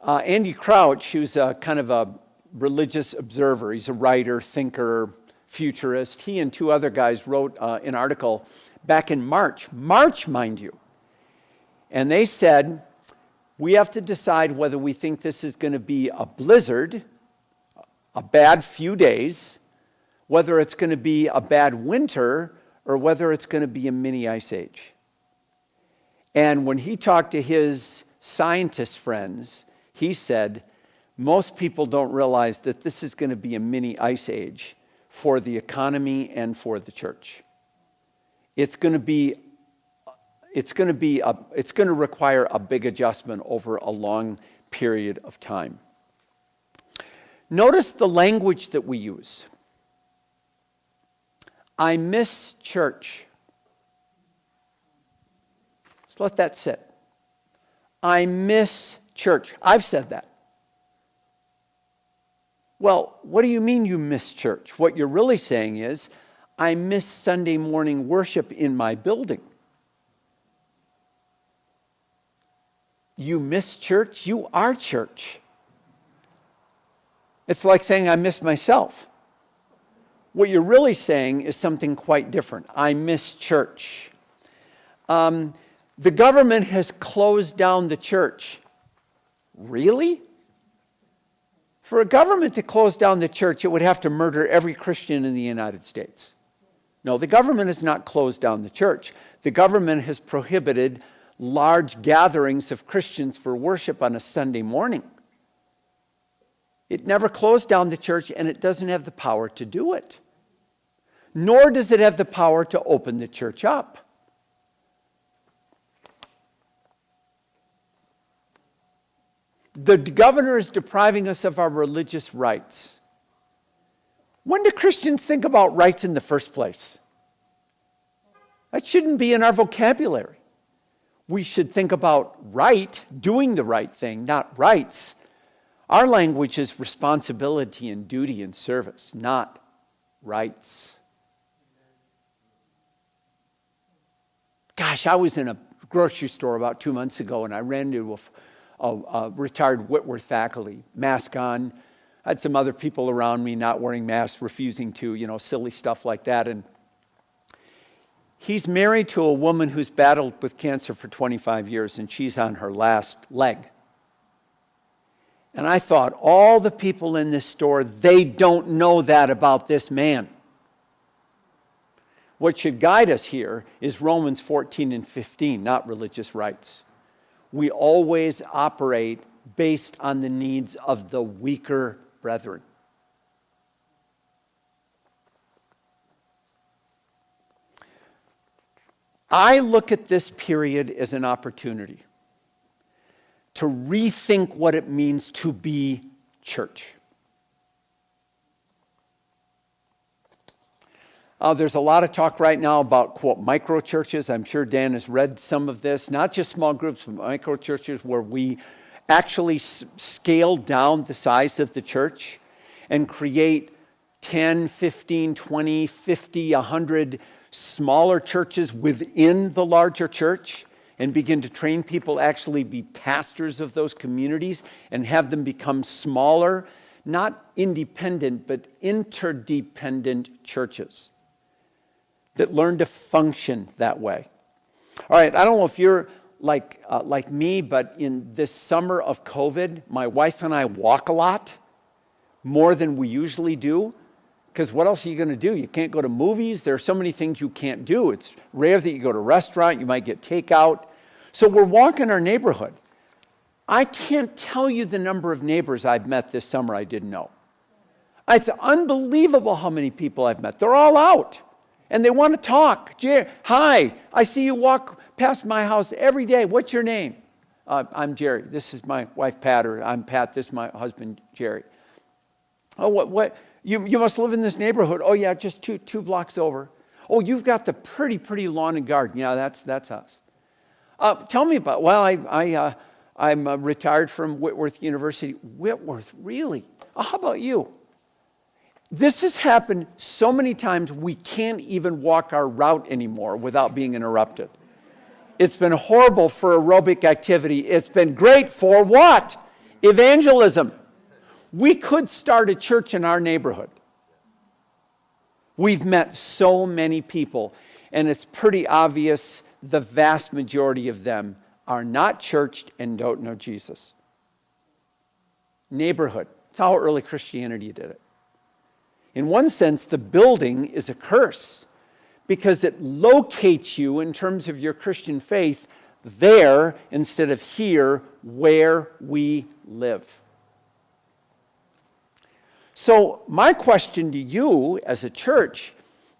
Andy Crouch, who's kind of a religious observer, he's a writer, thinker, futurist. He and two other guys wrote an article back in March, mind you. And they said, we have to decide whether we think this is going to be a blizzard, a bad few days, whether it's going to be a bad winter, or whether it's going to be a mini ice age. And when he talked to his scientist friends, he said, most people don't realize that this is going to be a mini ice age for the economy and for the church. It's going to require a big adjustment over a long period of time. Notice the language that we use. I miss church. Just let that sit. I miss church. I've said that. Well, what do you mean you miss church? What you're really saying is, I miss Sunday morning worship in my building. You miss church? You are church. It's like saying, I miss myself. What you're really saying is something quite different. I miss church. The government has closed down the church. Really? For a government to close down the church, it would have to murder every Christian in the United States. No, the government has not closed down the church. The government has prohibited large gatherings of Christians for worship on a Sunday morning. It never closed down the church, and it doesn't have the power to do it. Nor does it have the power to open the church up. The governor is depriving us of our religious rights. When do Christians think about rights in the first place? That shouldn't be in our vocabulary. We should think about right, doing the right thing, not rights. Our language is responsibility and duty and service, not rights. Gosh, I was in a grocery store about 2 months ago, and I ran into a retired Whitworth faculty, mask on. I had some other people around me not wearing masks, refusing to, silly stuff like that. And he's married to a woman who's battled with cancer for 25 years, and she's on her last leg. And I thought, all the people in this store, they don't know that about this man. What should guide us here is Romans 14 and 15, not religious rights. we always operate based on the needs of the weaker brethren. I look at this period as an opportunity to rethink what it means to be church. There's a lot of talk right now about, quote, micro churches. I'm sure Dan has read some of this. Not just small groups, but micro churches where we actually scale down the size of the church and create 10, 15, 20, 50, 100 smaller churches within the larger church and begin to train people to actually be pastors of those communities and have them become smaller, not independent, but interdependent churches that learn to function that way. All right, I don't know if you're like me, but in this summer of COVID, my wife and I walk a lot, more than we usually do, because what else are you going to do? You can't go to movies. There are so many things you can't do. It's rare that you go to a restaurant. You might get takeout. So we're walking our neighborhood. I can't tell you the number of neighbors I've met this summer I didn't know. It's unbelievable how many people I've met. They're all out. And they want to talk. Hi, I see you walk past my house every day. What's your name? I'm Jerry. This is my wife, Pat, or I'm Pat. This is my husband, Jerry. Oh, what? You must live in this neighborhood. Oh, yeah, just two blocks over. Oh, you've got the pretty lawn and garden. Yeah, that's us. Tell me about. Well, I'm retired from Whitworth University. Whitworth, really? Oh, how about you? This has happened so many times we can't even walk our route anymore without being interrupted. It's been horrible for aerobic activity. It's been great for what? Evangelism. We could start a church in our neighborhood. We've met so many people, and it's pretty obvious the vast majority of them are not churched and don't know Jesus. Neighborhood. It's how early Christianity did it. In one sense, the building is a curse because it locates you in terms of your Christian faith there instead of here where we live. So my question to you as a church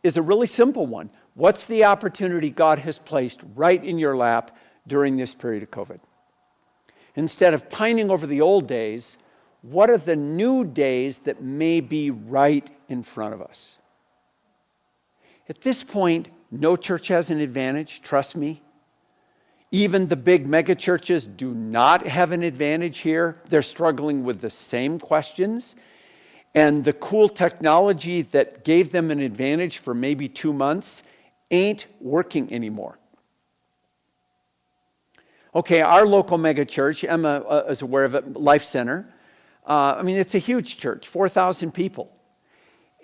is a really simple one. What's the opportunity God has placed right in your lap during this period of COVID? Instead of pining over the old days, what are the new days that may be right in front of us? At this point, no church has an advantage, trust me. Even the big mega churches do not have an advantage here. They're struggling with the same questions. And the cool technology that gave them an advantage for maybe 2 months ain't working anymore. Okay, our local mega church, Emma is aware of it, Life Center. It's a huge church, 4,000 people.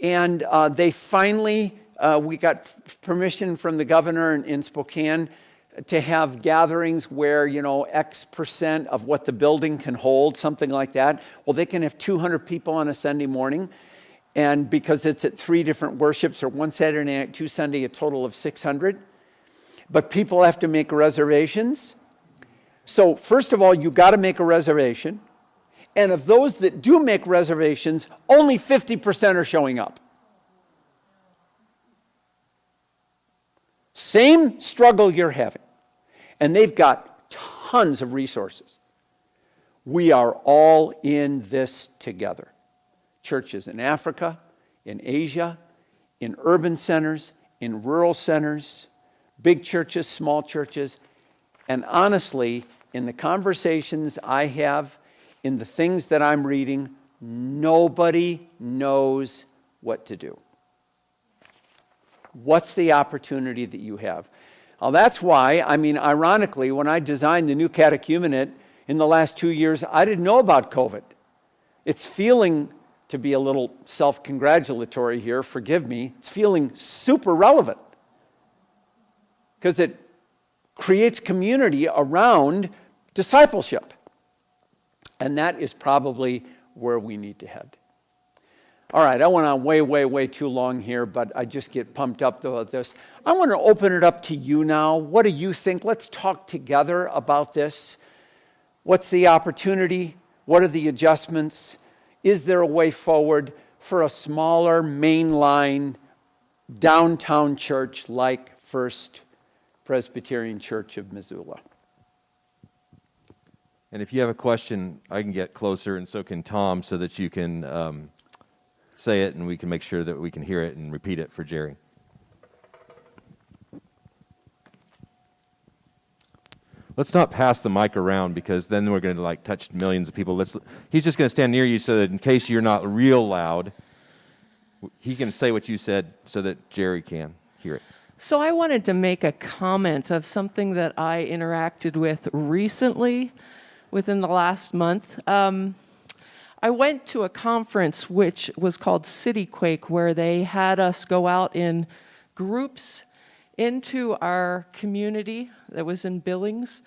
And they finally, we got permission from the governor in Spokane to have gatherings where, X percent of what the building can hold, something like that. Well, they can have 200 people on a Sunday morning. And because it's at 3 different worships, or one Saturday night, 2 Sunday, a total of 600. But people have to make reservations. So first of all, you got to make a reservation. And of those that do make reservations, only 50% are showing up. Same struggle you're having. And they've got tons of resources. We are all in this together. Churches in Africa, in Asia, in urban centers, in rural centers, big churches, small churches. And honestly, in the conversations I have, in the things that I'm reading, nobody knows what to do. What's the opportunity that you have? Well, that's why, ironically, when I designed the new catechumenate in the last 2 years, I didn't know about COVID. It's feeling, to be a little self-congratulatory here, forgive me, it's feeling super relevant. Because it creates community around discipleship. And that is probably where we need to head. All right, I went on way too long here, but I just get pumped up about this. I want to open it up to you now. What do you think? Let's talk together about this. What's the opportunity? What are the adjustments? Is there a way forward for a smaller mainline downtown church like First Presbyterian Church of Missoula? And if you have a question, I can get closer, and so can Tom, so that you can say it, and we can make sure that we can hear it and repeat it for Jerry. Let's not pass the mic around, because then we're going to touch millions of people. He's just going to stand near you so that in case you're not real loud, he can say what you said so that Jerry can hear it. So I wanted to make a comment of something that I interacted with recently within the last month. I went to a conference which was called City Quake, where they had us go out in groups into our community that was in Billings.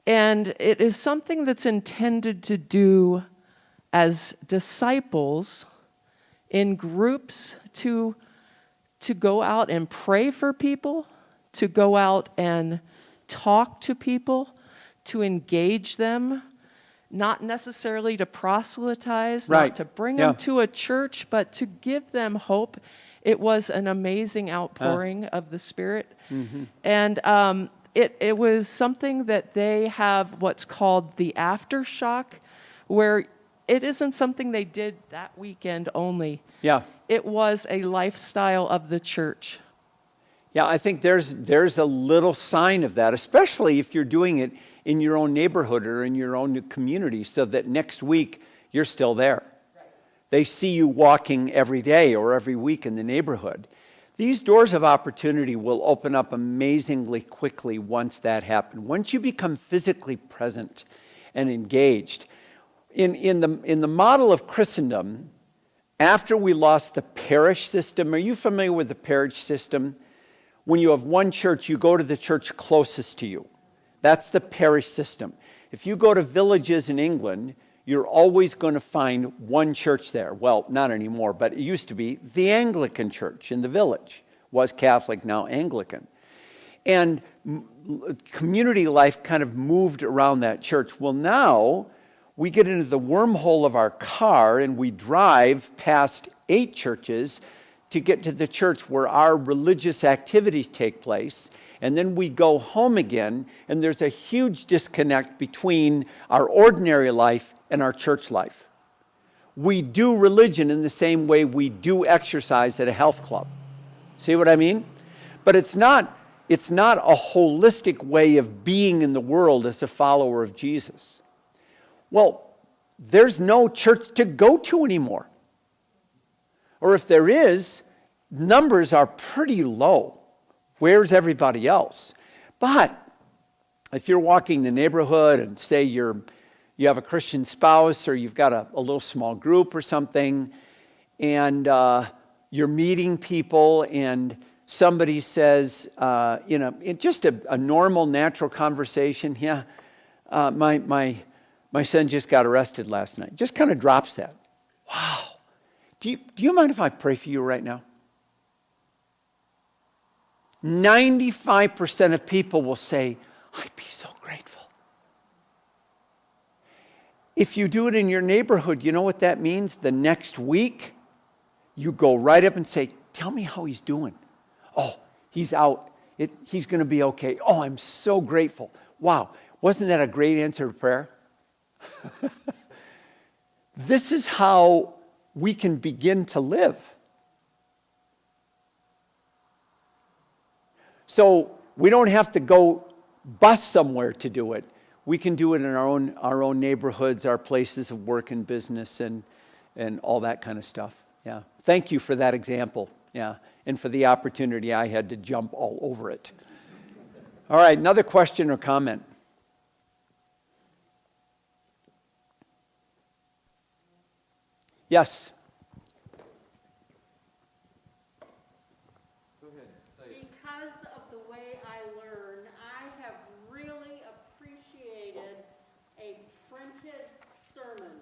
And it is something that's intended to do as disciples in groups to go out and pray for people, to go out and talk to people, to engage them, not necessarily to proselytize, Right. not to bring them to a church, but to give them hope. It was an amazing outpouring of the Spirit. Mm-hmm. And it was something that they have what's called the Aftershock, where it isn't something they did that weekend only. Yeah. It was a lifestyle of the church. Yeah, I think there's a little sign of that, especially if you're doing it in your own neighborhood or in your own community, so that next week you're still there. Right. They see you walking every day or every week in the neighborhood. These doors of opportunity will open up amazingly quickly once that happens. Once you become physically present and engaged. In the model of Christendom, after we lost the parish system, are you familiar with the parish system? When you have one church, you go to the church closest to you. That's the parish system. If you go to villages in England, you're always going to find one church there. Well, not anymore, but it used to be the Anglican church in the village. Was Catholic, now Anglican. And community life kind of moved around that church. Well, now we get into the wormhole of our car and we drive past 8 churches to get to the church where our religious activities take place. And then we go home again, and there's a huge disconnect between our ordinary life and our church life. We do religion in the same way we do exercise at a health club. See what I mean? But it's not a holistic way of being in the world as a follower of Jesus. Well, there's no church to go to anymore. Or if there is, numbers are pretty low. Where's everybody else? But if you're walking the neighborhood and say you have a Christian spouse or you've got a little small group or something, and you're meeting people and somebody says, in just a normal, natural conversation, my son just got arrested last night. Just kind of drops that. Wow. Do you mind if I pray for you right now? 95% of people will say, I'd be so grateful. If you do it in your neighborhood, you know what that means? The next week, you go right up and say, tell me how he's doing. Oh, he's out. He's going to be okay. Oh, I'm so grateful. Wow. Wasn't that a great answer to prayer? This is how we can begin to live. So we don't have to go bus somewhere to do it. We can do it in our own neighborhoods, our places of work and business, and all that kind of stuff. Yeah. Thank you for that example. Yeah. And for the opportunity I had to jump all over it. All right. Another question or comment? Yes. Because of the way I learn, I have really appreciated a printed sermon.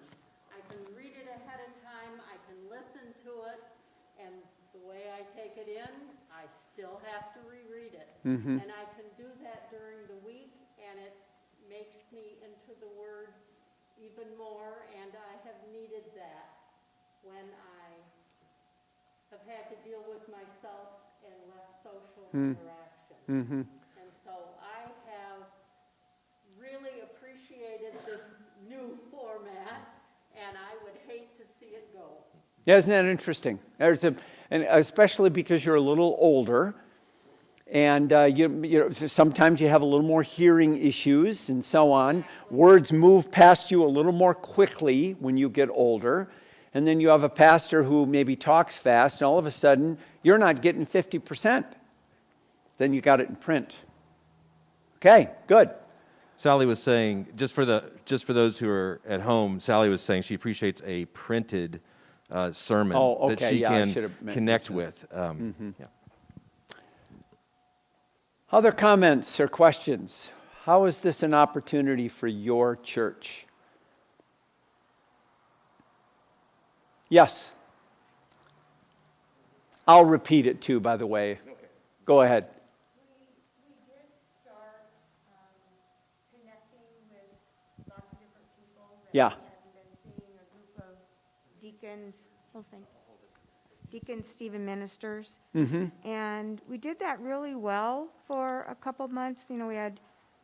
I can read it ahead of time, I can listen to it, and the way I take it in, I still have to reread it. Mm-hmm. And I can do that during the week, and it makes me into the Word even more, and I have needed that when I have had to deal with myself and less social interaction. And so I have really appreciated this new format, and I would hate to see it go. Yeah, isn't that interesting? And especially because you're a little older, and sometimes you have a little more hearing issues and so on. Words move past you a little more quickly when you get older. And then you have a pastor who maybe talks fast, and all of a sudden, you're not getting 50%. Then you got it in print. Okay, good. Sally was saying, just for those who are at home, Sally was saying she appreciates a printed sermon that she can connect with. Yeah. Other comments or questions? How is this an opportunity for your church? Yes. I'll repeat it too, by the way. Okay. Go ahead. We did start connecting with lots of different people. Yeah. We have been seeing a group of deacons. Deacons, Stephen ministers. Mm-hmm. And we did that really well for a couple months.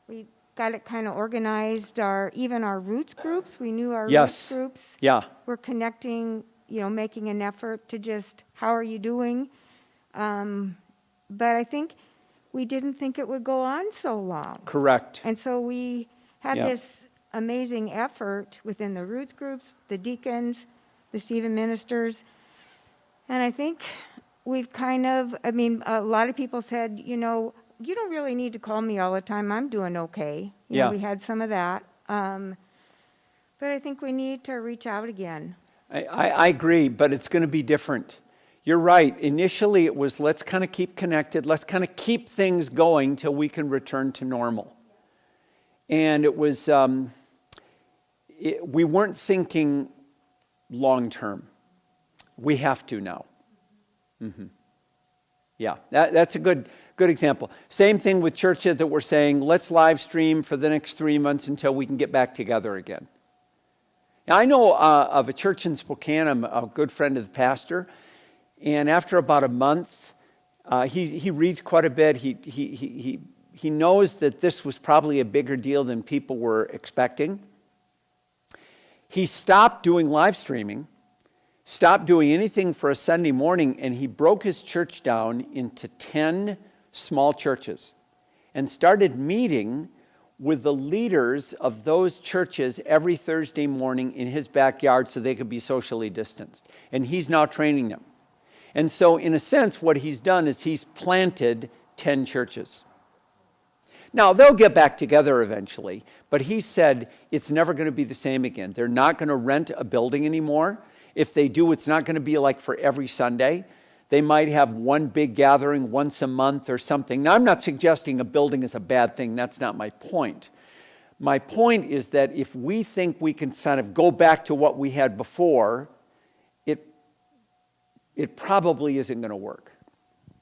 We got it kind of organized. Even our roots groups, we knew our roots groups. Yeah. We're connecting, making an effort to just, how are you doing? But I think we didn't think it would go on so long. Correct. And so we had this amazing effort within the roots groups, the deacons, the Stephen ministers. And I think we've a lot of people said, you don't really need to call me all the time. I'm doing okay. We had some of that. But I think we need to reach out again. I agree, but it's going to be different. You're right. Initially, it was let's kind of keep connected. Let's kind of keep things going till we can return to normal. And it was, we weren't thinking long term. We have to now. Mm-hmm. Yeah, that's a good example. Same thing with churches that we're saying, let's live stream for the next 3 months until we can get back together again. Now, I know of a church in Spokane. I'm a good friend of the pastor. And after about a month, he reads quite a bit. He knows that this was probably a bigger deal than people were expecting. He stopped doing live streaming, stopped doing anything for a Sunday morning, and he broke his church down into 10 small churches and started meeting with the leaders of those churches every Thursday morning in his backyard so they could be socially distanced. And he's now training them. And so, in a sense, what he's done is he's planted 10 churches. Now, they'll get back together eventually, but he said it's never going to be the same again. They're not going to rent a building anymore. If they do, it's not going to be like for every Sunday. They might have one big gathering once a month or something. Now, I'm not suggesting a building is a bad thing. That's not my point. My point is that if we think we can kind of go back to what we had before, it probably isn't going to work.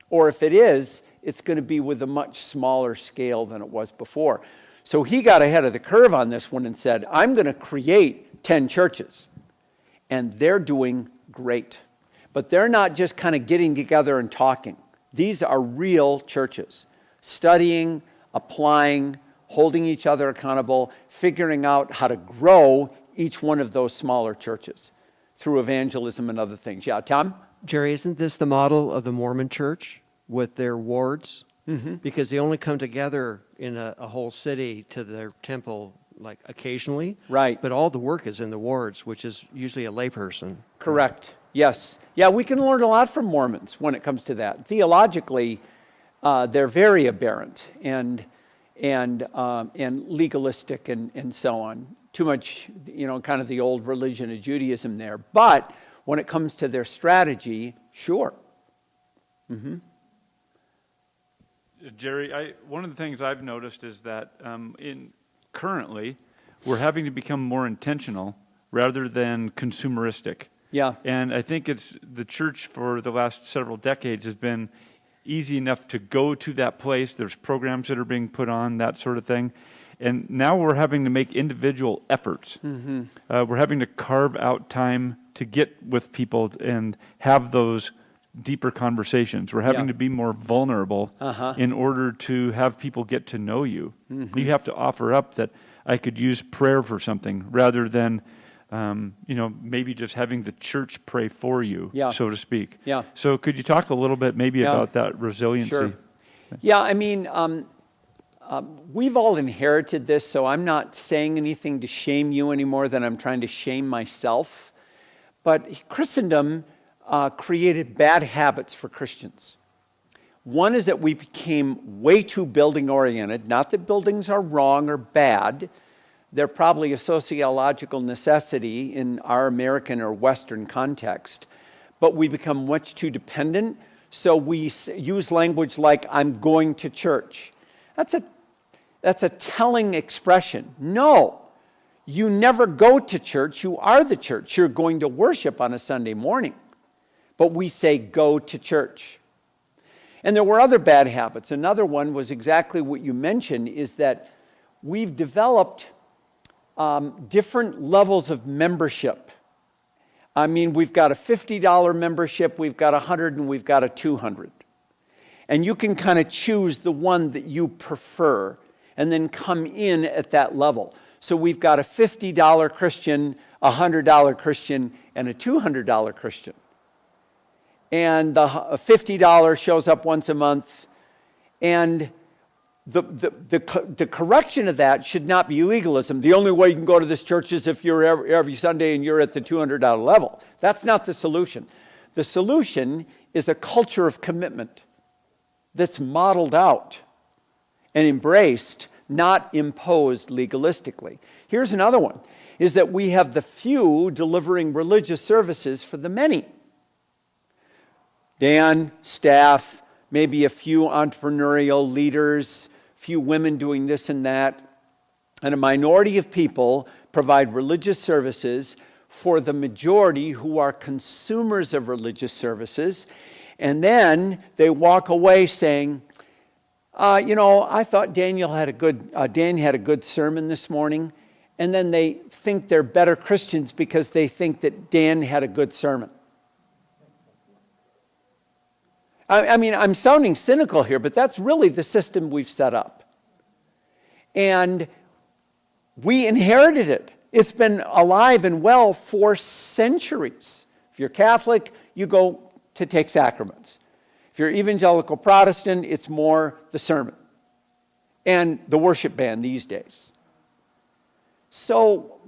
Or if it is, it's going to be with a much smaller scale than it was before. So he got ahead of the curve on this one and said, I'm going to create 10 churches. And they're doing great. But they're not just kind of getting together and talking. These are real churches, studying, applying, holding each other accountable, figuring out how to grow each one of those smaller churches through evangelism and other things. Yeah, Tom? Jerry, isn't this the model of the Mormon church with their wards? Mm-hmm. Because they only come together in a whole city to their temple like occasionally. Right. But all the work is in the wards, which is usually a layperson. Correct. Yes. Yeah, we can learn a lot from Mormons when it comes to that. Theologically, they're very aberrant and legalistic and so on. Too much, kind of the old religion of Judaism there. But when it comes to their strategy, sure. Mm-hmm. Jerry, one of the things I've noticed is that currently we're having to become more intentional rather than consumeristic. Yeah. And I think it's the church for the last several decades has been easy enough to go to that place. There's programs that are being put on, that sort of thing. And now we're having to make individual efforts. We're having to carve out time to get with people and have those deeper conversations. We're having to be more vulnerable in order to have people get to know you. You have to offer up that I could use prayer for something rather than, maybe just having the church pray for you, so to speak. Yeah. So could you talk a little bit maybe about that resiliency? Sure. Yeah, I mean, we've all inherited this, so I'm not saying anything to shame you any more than I'm trying to shame myself. But Christendom created bad habits for Christians. One is that we became way too building-oriented. Not that buildings are wrong or bad. They're probably a sociological necessity in our American or Western context. But we become much too dependent, so we use language like, I'm going to church. That's a telling expression. No, you never go to church. You are the church. You're going to worship on a Sunday morning. But we say, go to church. And there were other bad habits. Another one was exactly what you mentioned, is that we've developed different levels of membership. I mean, we've got a $50 membership, we've got a $100, and we've got a $200. And you can kind of choose the one that you prefer and then come in at that level. So we've got a $50 Christian, a $100 Christian, and a $200 Christian. And the $50 shows up once a month. And the correction of that should not be legalism. The only way you can go to this church is if you're every Sunday and you're at the $200 level. That's not the solution. The solution is a culture of commitment that's modeled out and embraced, not imposed legalistically. Here's another one, is that we have the few delivering religious services for the many. Dan, staff, maybe a few entrepreneurial leaders, few women doing this and that, and a minority of people provide religious services for the majority who are consumers of religious services, and then they walk away saying, I thought Dan had a good sermon this morning, and then they think they're better Christians because they think that Dan had a good sermon. I mean, I'm sounding cynical here, but that's really the system we've set up. And we inherited it. It's been alive and well for centuries. If you're Catholic, you go to take sacraments. If you're evangelical Protestant, it's more the sermon and the worship band these days. So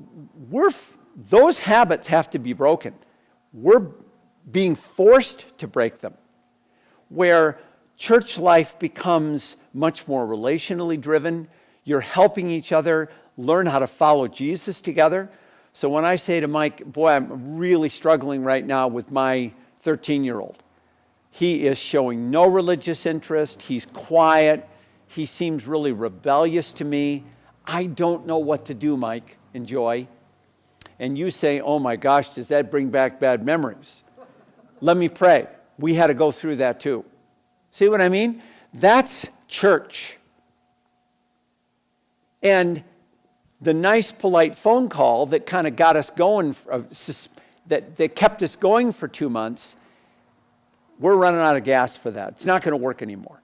those habits have to be broken. We're being forced to break them, where church life becomes much more relationally driven. You're helping each other learn how to follow Jesus together. So when I say to Mike, boy, I'm really struggling right now with my 13-year-old. He is showing no religious interest. He's quiet. He seems really rebellious to me. I don't know what to do, Mike and Joy. And you say, oh my gosh, does that bring back bad memories? Let me pray. We had to go through that too. See what I mean? That's church. And the nice, polite phone call that kind of got us going, that kept us going for 2 months, we're running out of gas for that. It's not going to work anymore.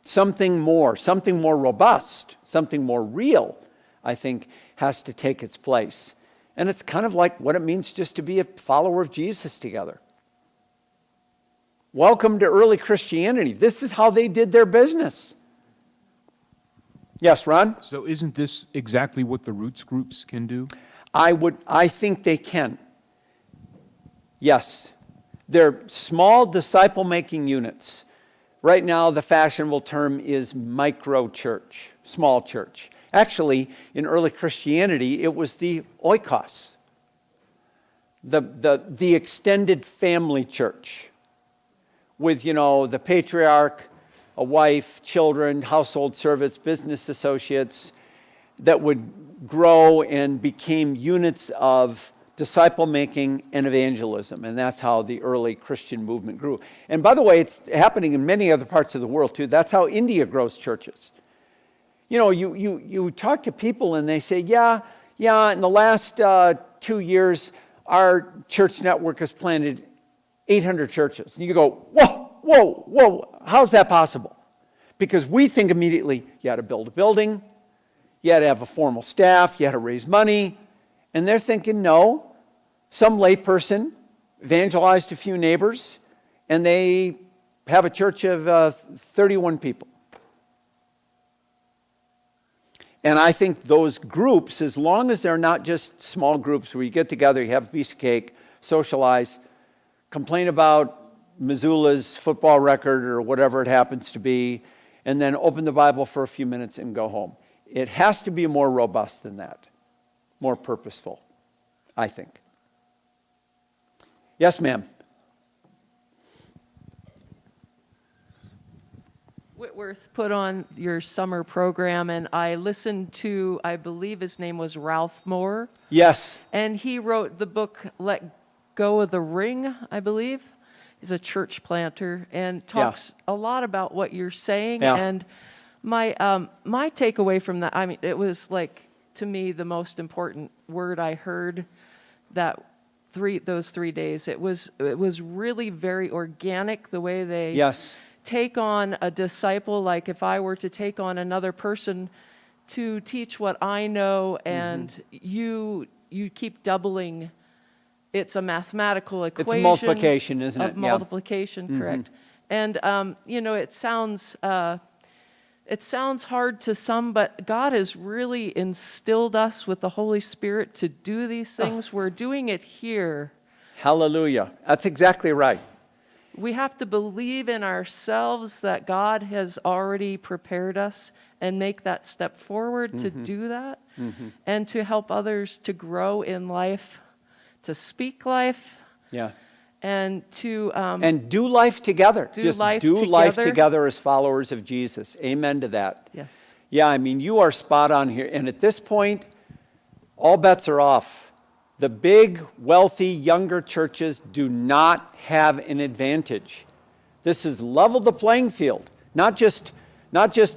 Something more robust, something more real, I think, has to take its place. And it's kind of like what it means just to be a follower of Jesus together. Welcome to early Christianity. This is how they did their business. Yes, Ron? So isn't this exactly what the roots groups can do? I think they can. Yes. They're small disciple-making units. Right now, the fashionable term is micro-church, small church. Actually, in early Christianity, it was the oikos, the extended family church, with, the patriarch, a wife, children, household servants, business associates, that would grow and became units of disciple-making and evangelism. And that's how the early Christian movement grew. And by the way, it's happening in many other parts of the world too. That's how India grows churches. you talk to people and they say, yeah, in the last 2 years, our church network has planted 800 churches. And you go, whoa, how's that possible? Because we think immediately, you had to build a building, you had to have a formal staff, you had to raise money. And they're thinking, no, some layperson evangelized a few neighbors, and they have a church of 31 people. And I think those groups, as long as they're not just small groups where you get together, you have a piece of cake, socialize, complain about Missoula's football record or whatever it happens to be, and then open the Bible for a few minutes and go home. It has to be more robust than that, more purposeful, I think. Yes, ma'am. Whitworth put on your summer program, and I listened to, I believe his name was Ralph Moore. Yes. And he wrote the book Let Go of the Ring, I believe. He's a church planter and talks a lot about what you're saying. Yeah. And my takeaway from that, I mean, it was like, to me, the most important word I heard those 3 days. It was really very organic, the way they take on a disciple, like if I were to take on another person to teach what I know, and you keep doubling. It's a mathematical equation. It's multiplication, isn't it? Of multiplication, correct. And it sounds hard to some, but God has really instilled us with the Holy Spirit to do these things. We're doing it here. Hallelujah. That's exactly right. We have to believe in ourselves that God has already prepared us and make that step forward to do that, and to help others to grow in life, to speak life, and to and do life together. Do Just life do together. life together as followers of Jesus. Amen to that. Yes. Yeah, I mean, you are spot on here. And at this point, all bets are off. The big, wealthy, younger churches do not have an advantage. This has leveled the playing field, not just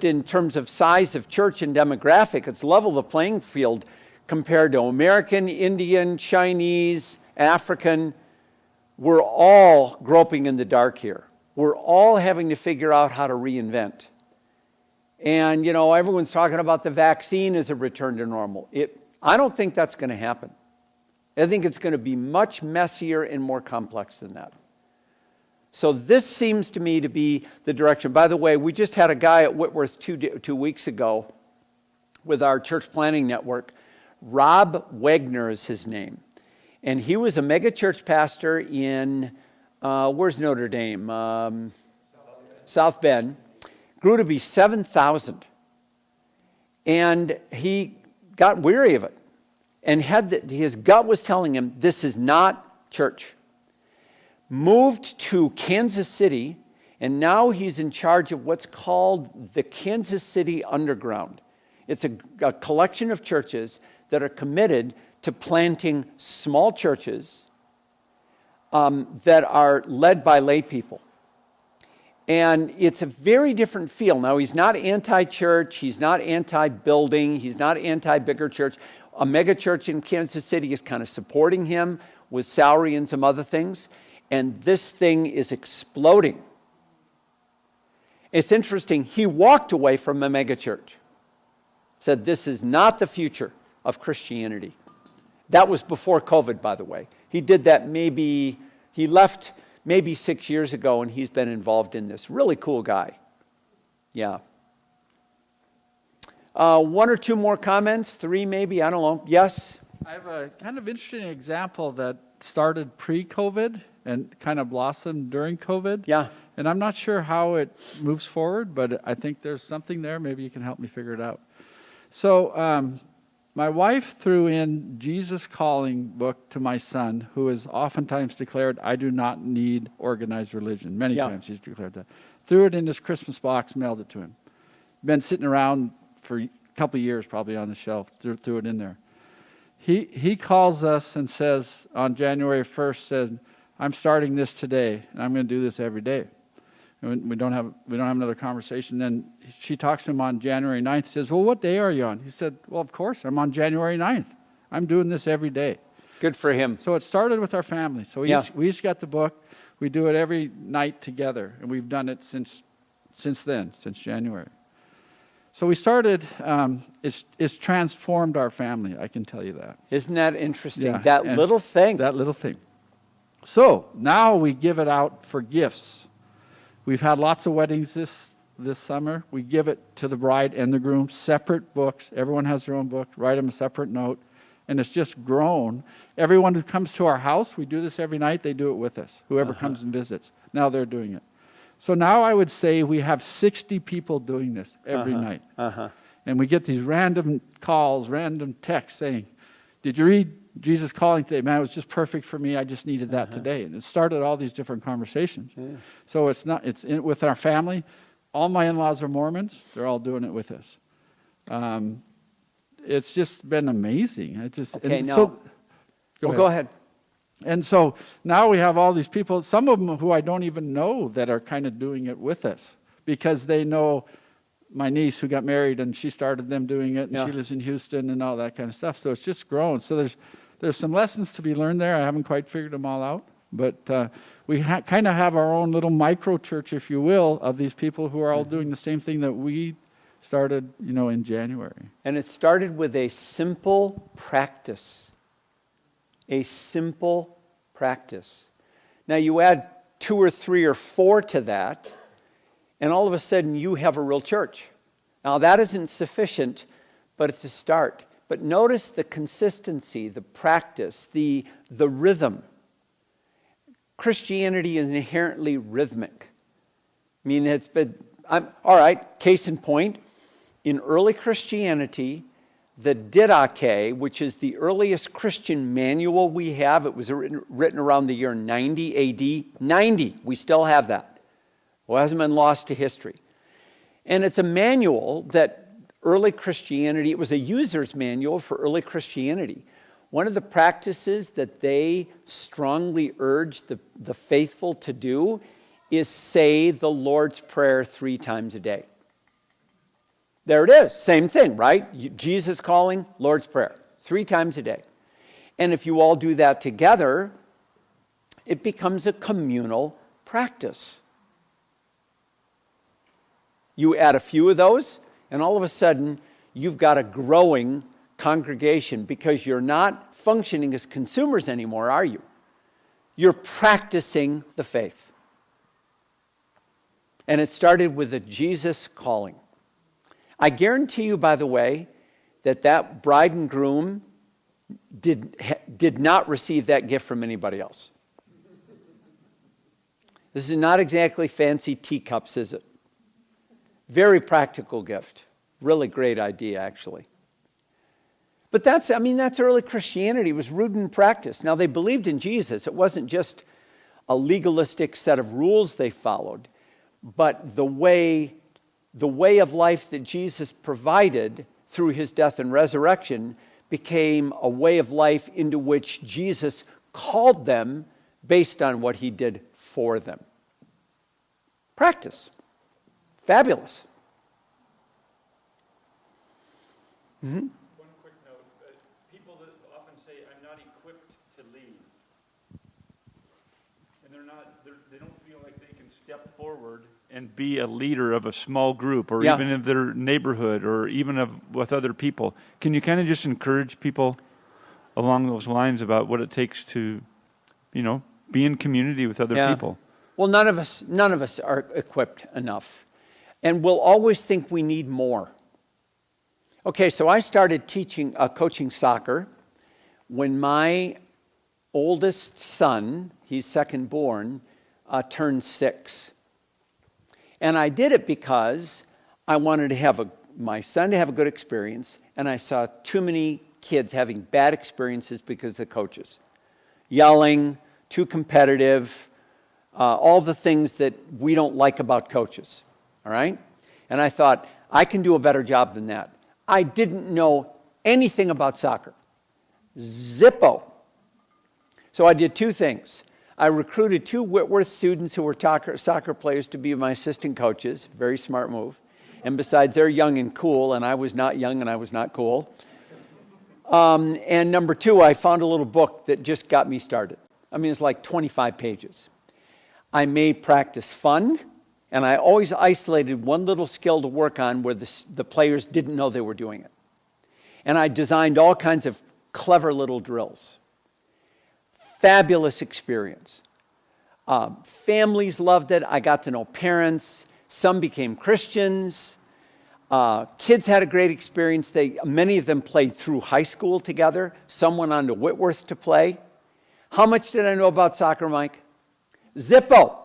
in terms of size of church and demographic. It's leveled the playing field compared to American, Indian, Chinese, African. We're all groping in the dark here. We're all having to figure out how to reinvent. And, everyone's talking about the vaccine as a return to normal. I don't think that's going to happen. I think it's going to be much messier and more complex than that. So this seems to me to be the direction. By the way, we just had a guy at Whitworth 2 weeks ago with our church planning network. Rob Wagner is his name. And he was a mega church pastor in, where's Notre Dame? South Bend. Grew to be 7,000. And he got weary of it. And his gut was telling him, this is not church. Moved to Kansas City, and now he's in charge of what's called the Kansas City Underground. It's a collection of churches that are committed to planting small churches that are led by lay people. And it's a very different feel. Now, he's not anti-church, he's not anti-building, he's not anti-bigger church. A mega church in Kansas City is kind of supporting him with salary and some other things. And this thing is exploding. It's interesting. He walked away from a mega church. Said, this is not the future of Christianity. That was before COVID, by the way. He did that he left maybe 6 years ago, and he's been involved in this. Really cool guy. Yeah. 1 or 2 more comments, 3 maybe, I don't know. Yes? I have a kind of interesting example that started pre-COVID and kind of blossomed during COVID. Yeah. And I'm not sure how it moves forward, but I think there's something there. Maybe you can help me figure it out. So my wife threw in Jesus Calling book to my son, who has oftentimes declared, I do not need organized religion. Many times he's declared that. Threw it in his Christmas box, mailed it to him. Been sitting around for a couple of years probably on the shelf, threw it in there. He calls us and says on January 1st, says, I'm starting this today, and I'm going to do this every day. And we don't have another conversation. Then she talks to him on January 9th. Says, well, what day are you on? He said, well, of course, I'm on January 9th. I'm doing this every day. Good for him. So it started with our family. So we each got the book. We do it every night together, and we've done it since then, since January. So we started, it's transformed our family, I can tell you that. Isn't that interesting? Yeah, That little thing. That little thing. So now we give it out for gifts. We've had lots of weddings this summer. We give it to the bride and the groom, separate books. Everyone has their own book. Write them a separate note. And it's just grown. Everyone who comes to our house, we do this every night, they do it with us. Whoever comes and visits. Now they're doing it. So now I would say we have 60 people doing this every night. And we get these random calls, random texts saying, did you read Jesus Calling today? Man, it was just perfect for me. I just needed that today. And it started all these different conversations. Yeah. So it's with our family. All my in-laws are Mormons. They're all doing it with us. It's just been amazing. Go ahead. And so now we have all these people, some of them who I don't even know, that are kind of doing it with us because they know my niece who got married and she started them doing it, and she lives in Houston and all that kind of stuff. So it's just grown. So there's some lessons to be learned there. I haven't quite figured them all out, but we kind of have our own little micro church, if you will, of these people who are all doing the same thing that we started, in January. And it started with a simple practice. A simple practice. Now you add 2 or 3 or 4 to that, and all of a sudden you have a real church. Now that isn't sufficient, but it's a start. But notice the consistency, the practice, the rhythm. Christianity is inherently rhythmic. I mean, all right, case in point, in early Christianity, the Didache, which is the earliest Christian manual we have, it was written around the year 90 AD. 90, we still have that. Well, it hasn't been lost to history. And it's a manual that early Christianity, it was a user's manual for early Christianity. One of the practices that they strongly urge the faithful to do is say the Lord's Prayer 3 times a day. There it is, same thing, right? Jesus Calling, Lord's Prayer, 3 times a day. And if you all do that together, it becomes a communal practice. You add a few of those, and all of a sudden, you've got a growing congregation because you're not functioning as consumers anymore, are you? You're practicing the faith. And it started with the Jesus Calling. I guarantee you, by the way, that bride and groom did not receive that gift from anybody else. This is not exactly fancy teacups, is it? Very practical gift. Really great idea, actually. But that's early Christianity. It was rooted in practice. Now, they believed in Jesus. It wasn't just a legalistic set of rules they followed, but the way of life that Jesus provided through his death and resurrection became a way of life into which Jesus called them based on what he did for them. Practice. Fabulous. Mm-hmm. One quick note. People that often say, I'm not equipped to lead. And they don't feel like they can step forward and be a leader of a small group or even of their neighborhood or even with other people. Can you kind of just encourage people along those lines about what it takes to, be in community with other people? Well, none of us are equipped enough. And we'll always think we need more. Okay, so I started coaching soccer when my oldest son, he's second born, turned 6. And I did it because I wanted to my son to have a good experience, and I saw too many kids having bad experiences because of the coaches. Yelling, too competitive, all the things that we don't like about coaches, all right? And I thought, I can do a better job than that. I didn't know anything about soccer. Zippo. So I did 2 things. I recruited 2 Whitworth students who were soccer players to be my assistant coaches. Very smart move. And besides, they're young and cool, and I was not young and I was not cool. And number 2, I found a little book that just got me started. I mean, it's like 25 pages. I made practice fun, and I always isolated one little skill to work on where the players didn't know they were doing it. And I designed all kinds of clever little drills. Fabulous experience. Families loved it. I got to know parents. Some became Christians. Kids had a great experience. Many of them played through high school together. Some went on to Whitworth to play. How much did I know about soccer, Mike? Zippo.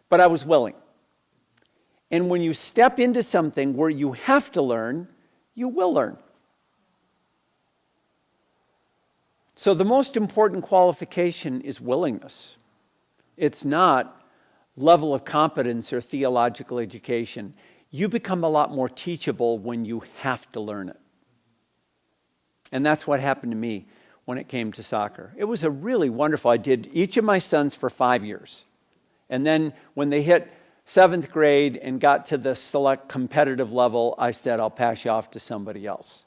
But I was willing. And when you step into something where you have to learn, you will learn. So the most important qualification is willingness. It's not level of competence or theological education. You become a lot more teachable when you have to learn it. And that's what happened to me when it came to soccer. It was a really wonderful, I did each of my sons for 5 years. And then when they hit 7th grade and got to the select competitive level, I said, I'll pass you off to somebody else.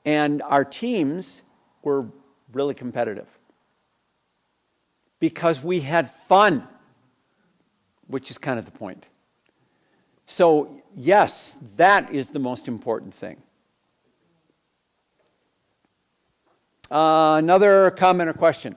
And our teams were really competitive because we had fun, which is kind of the point. So, yes, that is the most important thing. Another comment or question?